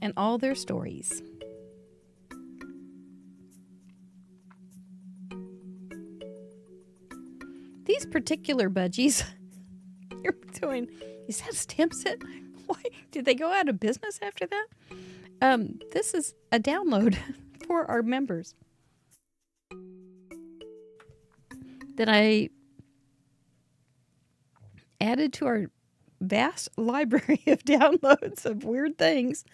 And all their stories. These particular budgies you're doing, is that a stamp set? Why did they go out of business after that? This is a download for our members that I added to our vast library of downloads of weird things.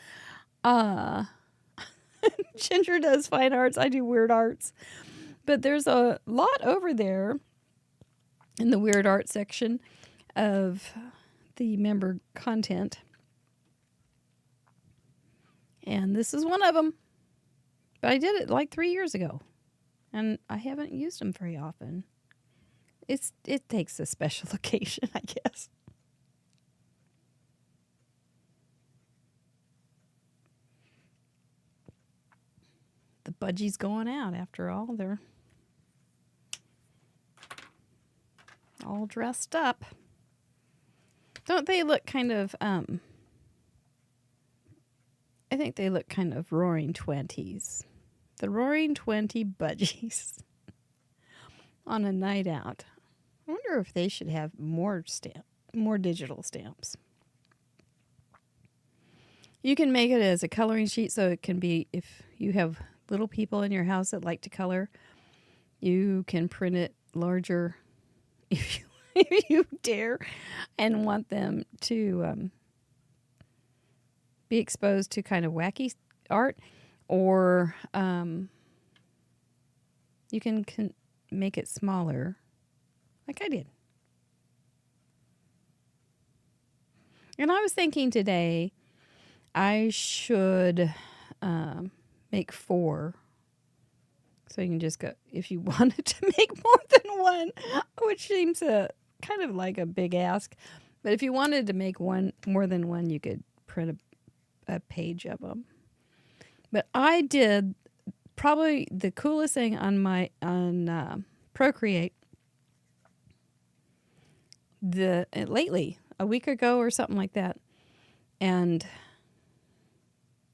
Ginger does fine arts. I do weird arts. But there's a lot over there in the weird art section of the member content. And this is one of them. But I did it like 3 years ago. And I haven't used them very often. It takes a special occasion, I guess. The budgies going out after all. They're all dressed up. Don't they look kind of, I think they look kind of Roaring Twenties. The Roaring 20 budgies on a night out. I wonder if they should have more digital stamps. You can make it as a coloring sheet, so it can be, if you have little people in your house that like to color, you can print it larger if you dare and want them to be exposed to kind of wacky art, or you can make it smaller like I did. And I was thinking today I should make 4. So you can just go, if you wanted to make more than one, which seems kind of like a big ask. But if you wanted to make more than one, you could print a page of them. But I did probably the coolest thing on Procreate lately, a week ago or something like that. And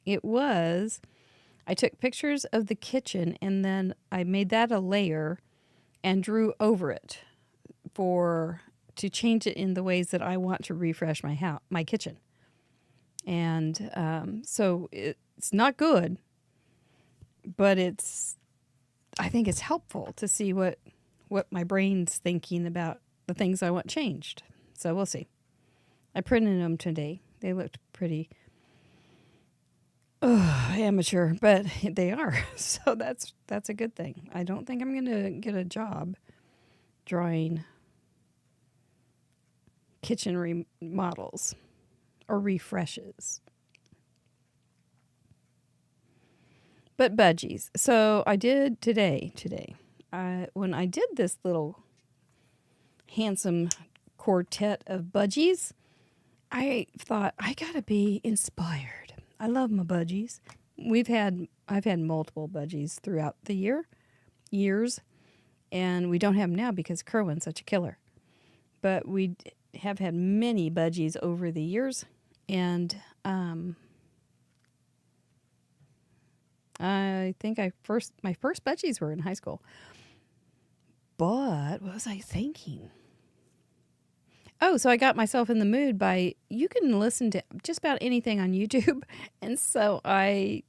it was, I took pictures of the kitchen and then I made that a layer and drew over it to change it in the ways that I want to refresh my kitchen. And so it's not good, but I think it's helpful to see what my brain's thinking about the things I want changed. So we'll see. I printed them today. They looked pretty amateur, but they are. So that's a good thing. I don't think I'm going to get a job drawing kitchen remodels or refreshes. But budgies. So I did today. When I did this little handsome quartet of budgies, I thought I gotta be inspired. I love my budgies. I've had multiple budgies throughout the years, and we don't have them now because Kerwin's such a killer. But we have had many budgies over the years, and I think my first budgies were in high school. But what was I thinking? Oh, so I got myself in the mood you can listen to just about anything on YouTube. And so I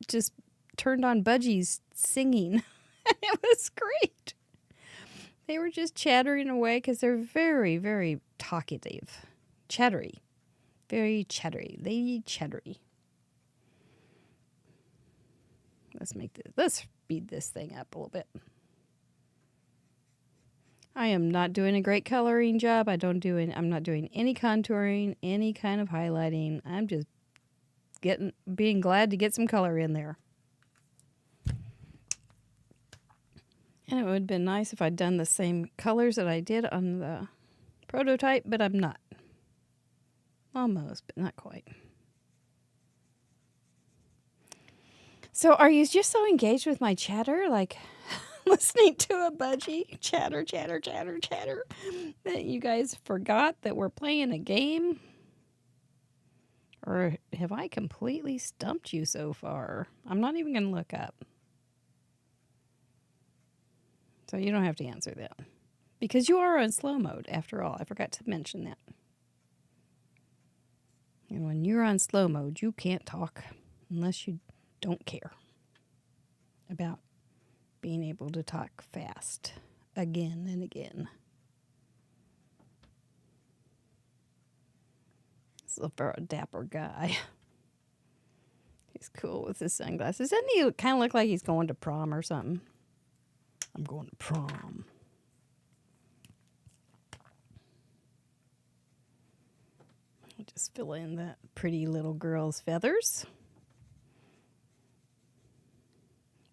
just turned on budgies singing. And it was great. They were just chattering away because they're very, very talkative. Chattery. Very chattery. Lady chattery. Let's speed this thing up a little bit. I am not doing a great coloring job. I'm not doing any contouring, any kind of highlighting. I'm just being glad to get some color in there. And it would have been nice if I'd done the same colors that I did on the prototype, but I'm not. Almost, but not quite. So are you just so engaged with my chatter, like listening to a budgie chatter, that you guys forgot that we're playing a game? Or have I completely stumped you so far? I'm not even going to look up. So you don't have to answer that. Because you are on slow mode, after all. I forgot to mention that. And when you're on slow mode, you can't talk unless you don't care about being able to talk fast again and again. This is a dapper guy. He's cool with his sunglasses. Doesn't he kind of look like he's going to prom or something? I'm going to prom. I'll just fill in that pretty little girl's feathers.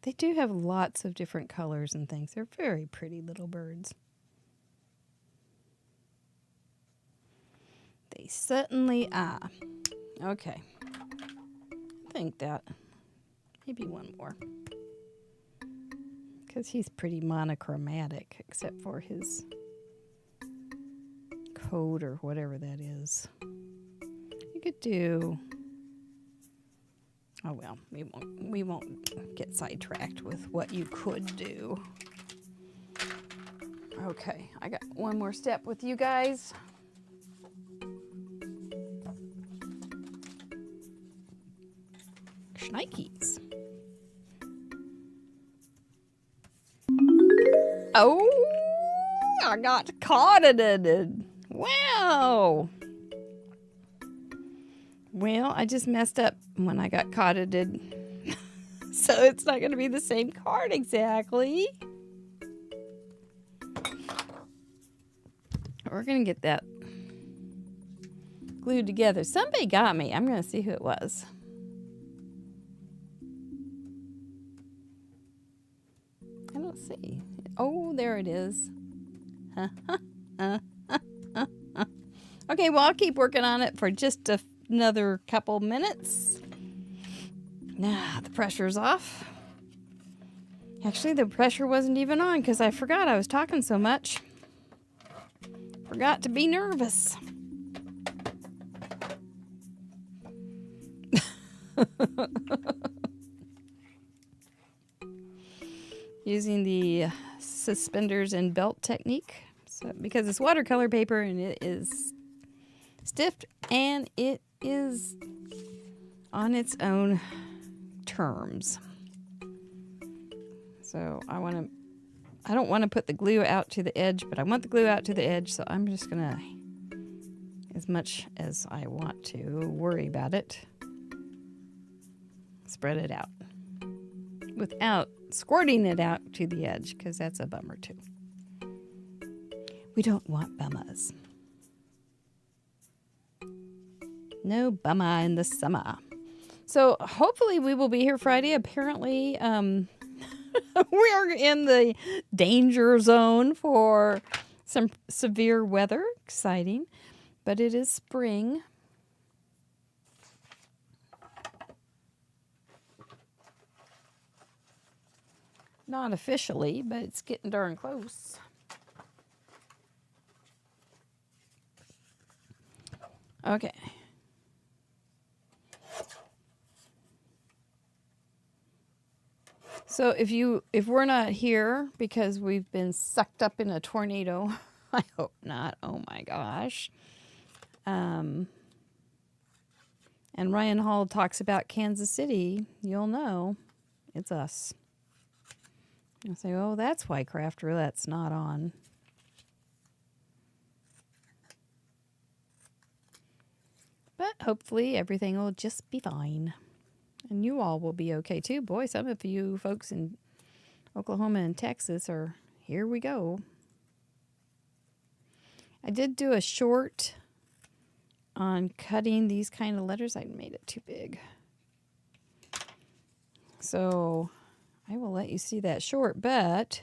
They do have lots of different colors and things. They're very pretty little birds. They certainly are. Okay. I think that. Maybe one more. Because he's pretty monochromatic, except for his coat or whatever that is. You could do... Oh well, we won't get sidetracked with what you could do. Okay, I got one more step with you guys. Schnikes. Oh, I got caudited. Wow. Well, I just messed up when I got caudited. So it's not going to be the same card exactly. We're going to get that glued together. Somebody got me. I'm going to see who it was. I don't see. Oh, there it is. Okay, well, I'll keep working on it for just another couple minutes. Nah, the pressure's off. Actually, the pressure wasn't even on because I forgot I was talking so much. Forgot to be nervous. Using the suspenders and belt technique. So, because it's watercolor paper and it is stiff and it is on its own terms. So I don't want to put the glue out to the edge, but I want the glue out to the edge, so I'm just going to, as much as I want to worry about it, spread it out without squirting it out to the edge, because that's a bummer too. We don't want bummers. No bummer in the summer. So hopefully we will be here Friday. Apparently, we are in the danger zone for some severe weather. Exciting. But it is spring. Not officially, but it's getting darn close. Okay. So if we're not here because we've been sucked up in a tornado, I hope not. Oh my gosh. And Ryan Hall talks about Kansas City, you'll know it's us. You'll say, oh, that's why Craft Roulette's not on. But hopefully everything will just be fine. And you all will be okay too. Boy, some of you folks in Oklahoma and Texas are, here we go. I did do a short on cutting these kind of letters. I made it too big. So I will let you see that short, but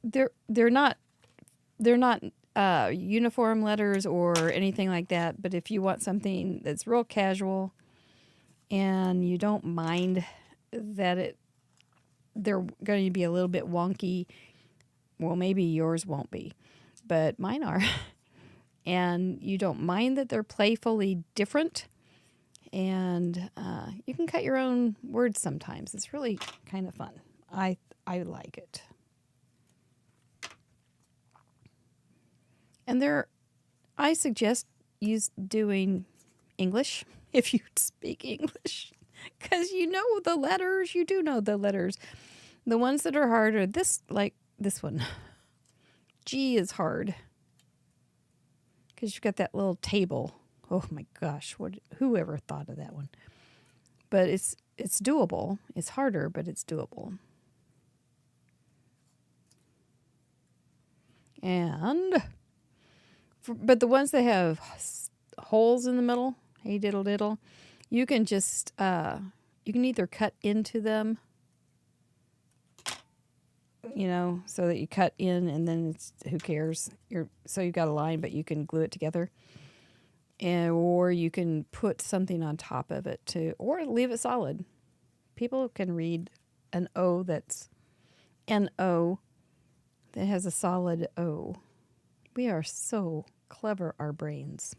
they're not uniform letters or anything like that. But if you want something that's real casual and you don't mind that they're going to be a little bit wonky, well, maybe yours won't be, but mine are. And you don't mind that they're playfully different. And you can cut your own words sometimes. It's really kind of fun. I like it. And I suggest doing English if you speak English, because you know the letters. You do know the letters. The ones that are hard are like this one. G is hard because you've got that little table. Oh my gosh, whoever thought of that one? But it's doable. It's harder, but it's doable. And but the ones that have holes in the middle, hey diddle diddle, you can just you can either cut into them, so that you cut in and then who cares? So you've got a line, but you can glue it together. Or you can put something on top of it or leave it solid. People can read an O that's N-O that has a solid O. We are so clever, our brains.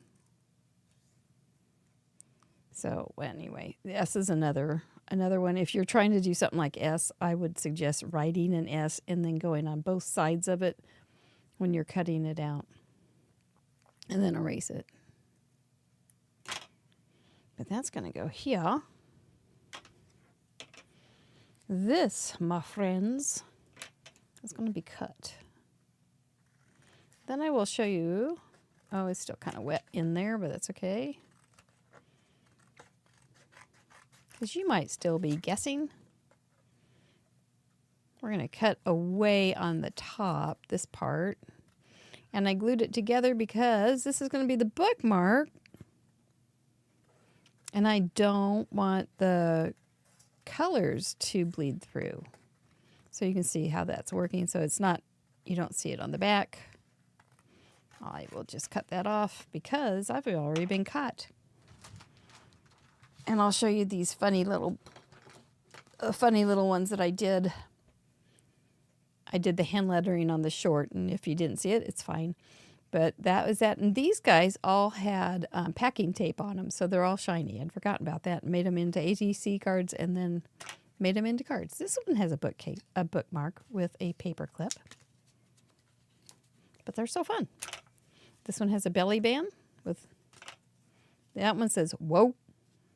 So anyway, the S is another one. If you're trying to do something like S, I would suggest writing an S and then going on both sides of it when you're cutting it out. And then erase it. But that's going to go here. This, my friends, is going to be cut. Then I will show you. Oh, it's still kind of wet in there, but that's okay. Because you might still be guessing. We're going to cut away on the top, this part. And I glued it together because this is going to be the bookmark. And I don't want the colors to bleed through. So you can see how that's working. So it's not, you don't see it on the back. I will just cut that off because I've already been cut. And I'll show you these funny little ones that I did. I did the hand lettering on the short, and if you didn't see it, it's fine. But that was that. And these guys all had packing tape on them, so they're all shiny. I'd forgotten about that. Made them into ATC cards and then made them into cards. This one has a bookmark with a paper clip. But they're so fun. This one has a belly band with That one says, whoa.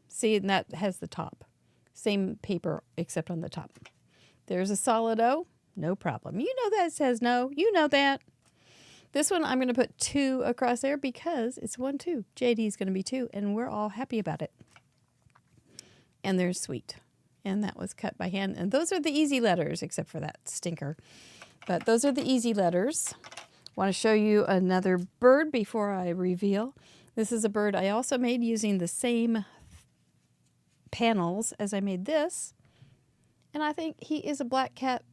See, and that has the top. Same paper, except on the top. There's a solid O. No problem. You know that says no. You know that. This one, I'm going to put 2 across there because it's 1, 2. JD is going to be 2, and we're all happy about it. And there's sweet. And that was cut by hand. And those are the easy letters, except for that stinker. But those are the easy letters. Want to show you another bird before I reveal. This is a bird I also made using the same panels as I made this. And I think he is a black cat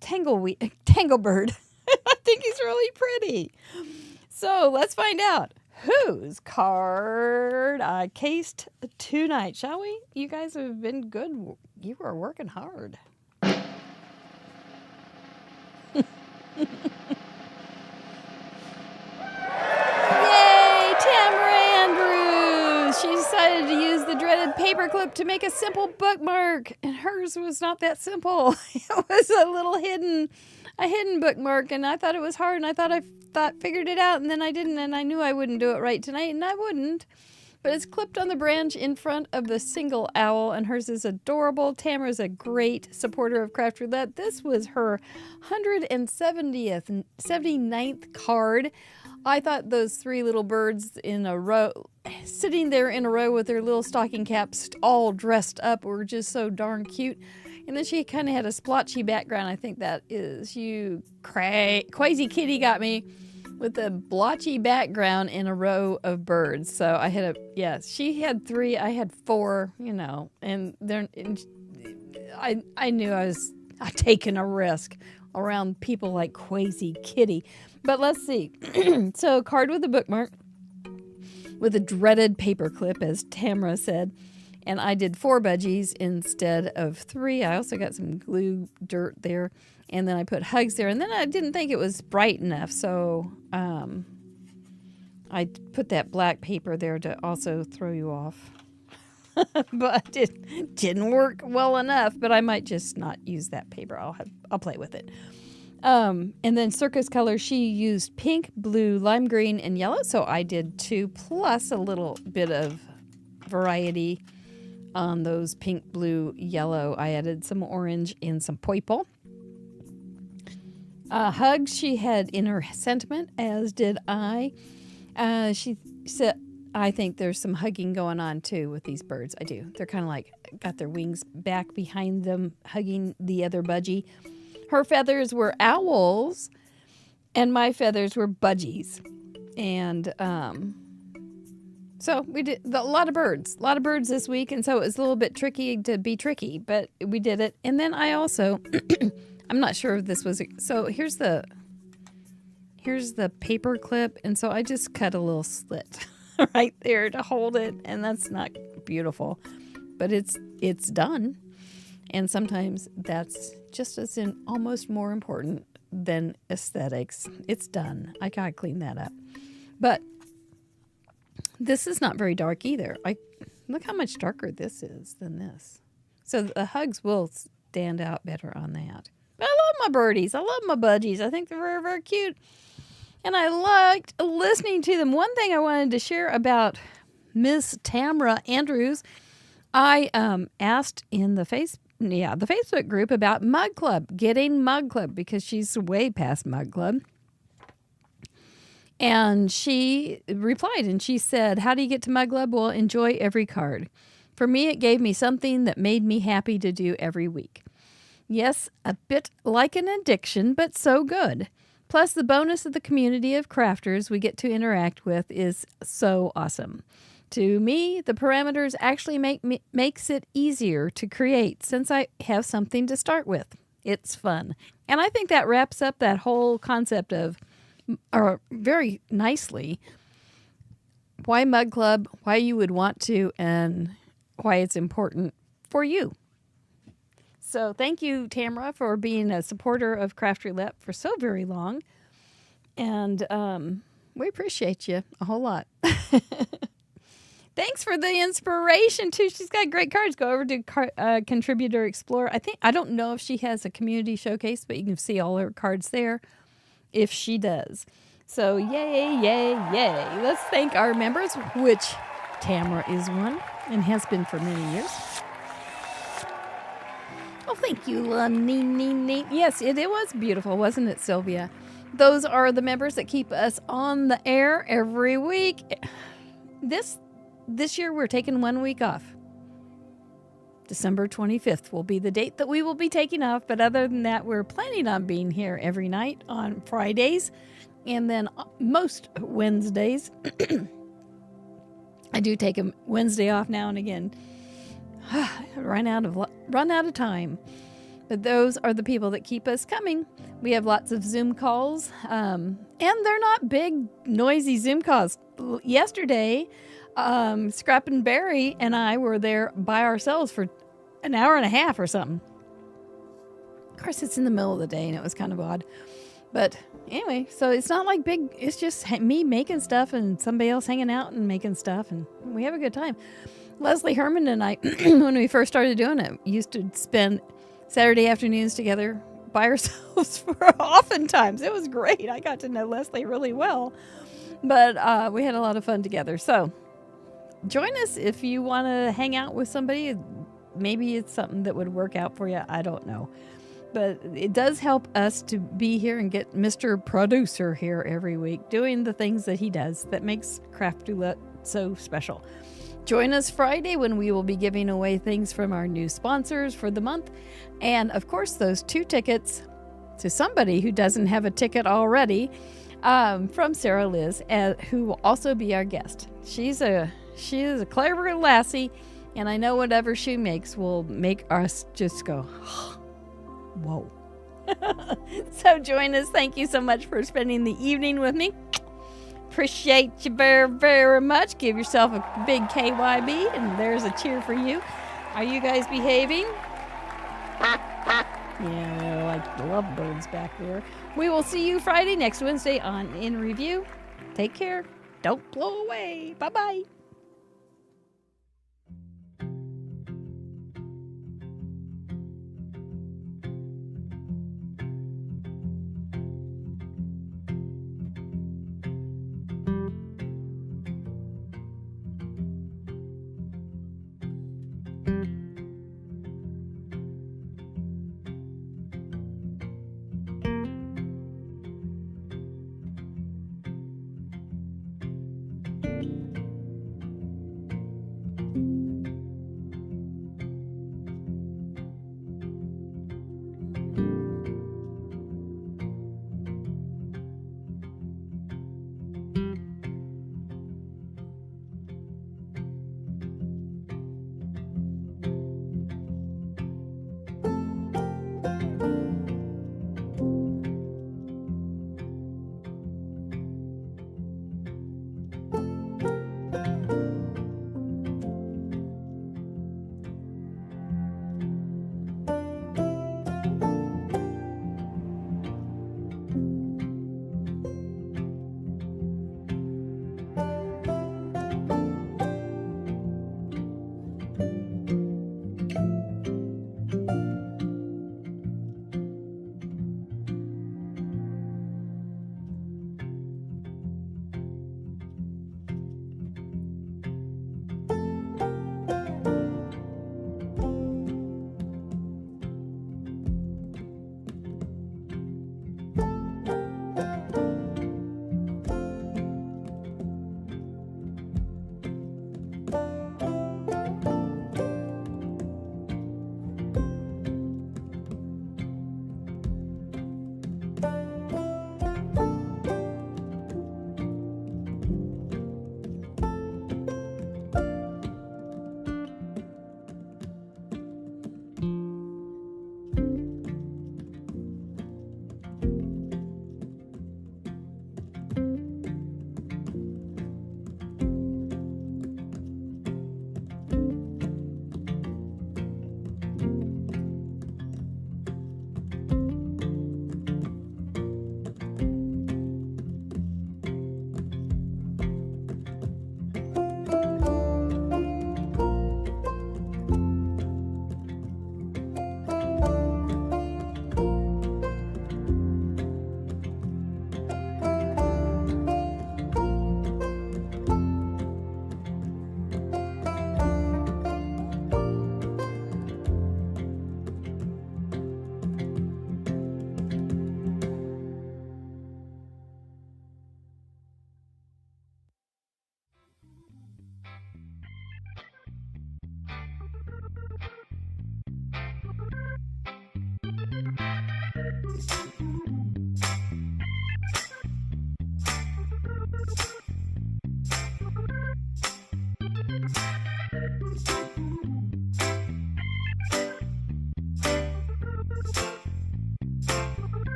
tangle bird. I think he's really pretty. So let's find out whose card I cased tonight, shall we? You guys have been good. You are working hard. Yay, Tamara Andrews! She decided to use the dreaded paperclip to make a simple bookmark, and hers was not that simple. It was a little hidden bookmark, and I thought it was hard, and I figured it out, and then I didn't, and I knew I wouldn't do it right tonight, and I wouldn't. But it's clipped on the branch in front of the single owl, and hers is adorable. Tamara's a great supporter of Craft Roulette. This was her 179th card. I thought those 3 little birds in a row, sitting there in a row with their little stocking caps all dressed up, were just so darn cute. And then she kind of had a splotchy background. I think that is you. Crazy Kitty got me with a blotchy background in a row of birds. So I had she had 3, I had 4, and I knew I was taking a risk around people like Crazy Kitty. But let's see. So card with a bookmark with a dreaded paperclip, as Tamara said. And I did 4 budgies instead of 3. I also got some glue dirt there. And then I put hugs there. And then I didn't think it was bright enough. So I put that black paper there to also throw you off. But it didn't work well enough. But I might just not use that paper. I'll play with it. And then Circus Color, she used pink, blue, lime green, and yellow. So I did 2 plus a little bit of variety on those pink, blue, yellow. I added some orange and some purple. Hugs she had in her sentiment, as did I. She said, I think there's some hugging going on too with these birds. I do. They're kind of like got their wings back behind them, hugging the other budgie. Her feathers were owls, and my feathers were budgies. And so we did a lot of birds this week, and so it was a little bit tricky to be tricky, but we did it. And then I also, I'm not sure if this was, so here's the paper clip, and so I just cut a little slit right there to hold it, and that's not beautiful, but it's done. And sometimes that's just as in almost more important than aesthetics. It's done. I gotta clean that up. But this is not very dark either. Look how much darker this is than this. So the hugs will stand out better on that. But I love my birdies. I love my budgies. I think they're very, very cute. And I liked listening to them. One thing I wanted to share about Miss Tamara Andrews, I asked in the Facebook group about Mug Club, getting Mug Club, because she's way past Mug Club. And she replied and she said, how do you get to Mug Club? Well, enjoy every card. For me, it gave me something that made me happy to do every week. Yes, a bit like an addiction, but so good. Plus, the bonus of the community of crafters we get to interact with is so awesome. To me, the parameters actually makes it easier to create since I have something to start with. It's fun. And I think that wraps up that whole concept of, or very nicely, why Mug Club, why you would want to, and why it's important for you. So thank you, Tamara, for being a supporter of Craft Roulette for so very long. And we appreciate you a whole lot. Thanks for the inspiration, too. She's got great cards. Go over to Contributor Explorer. I don't know if she has a community showcase, but you can see all her cards there if she does. So yay, yay, yay. Let's thank our members, which Tamara is one and has been for many years. Oh, thank you, neat. Yes, it was beautiful, wasn't it, Sylvia? Those are the members that keep us on the air every week. This year we're taking 1 week off. December 25th will be the date that we will be taking off. But other than that, we're planning on being here every night on Fridays. And then most Wednesdays. I do take a Wednesday off now and again. Run out of time. But those are the people that keep us coming. We have lots of Zoom calls. And they're not big, noisy Zoom calls. Yesterday, Scrap and Barry and I were there by ourselves for an hour and a half or something. Of course, it's in the middle of the day and it was kind of odd. But anyway, so it's not like big, it's just me making stuff and somebody else hanging out and making stuff, and we have a good time. Leslie Herman and I, when we first started doing it, used to spend Saturday afternoons together by ourselves for oftentimes. It was great. I got to know Leslie really well, but we had a lot of fun together. So join us if you want to hang out with somebody. Maybe it's something that would work out for you. I don't know. But it does help us to be here and get Mr. Producer here every week doing the things that he does that makes Craft Roulette so special. Join us Friday when we will be giving away things from our new sponsors for the month. And, of course, those 2 tickets to somebody who doesn't have a ticket already from Sarah Liz, who will also be our guest. She is a clever lassie, and I know whatever she makes will make us just go, whoa. So join us. Thank you so much for spending the evening with me. Appreciate you very, very much. Give yourself a big KYB, and there's a cheer for you. Are you guys behaving? Yeah, they're like lovebirds back there. We will see you Friday, next Wednesday on In Review. Take care. Don't blow away. Bye-bye.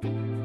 Bye.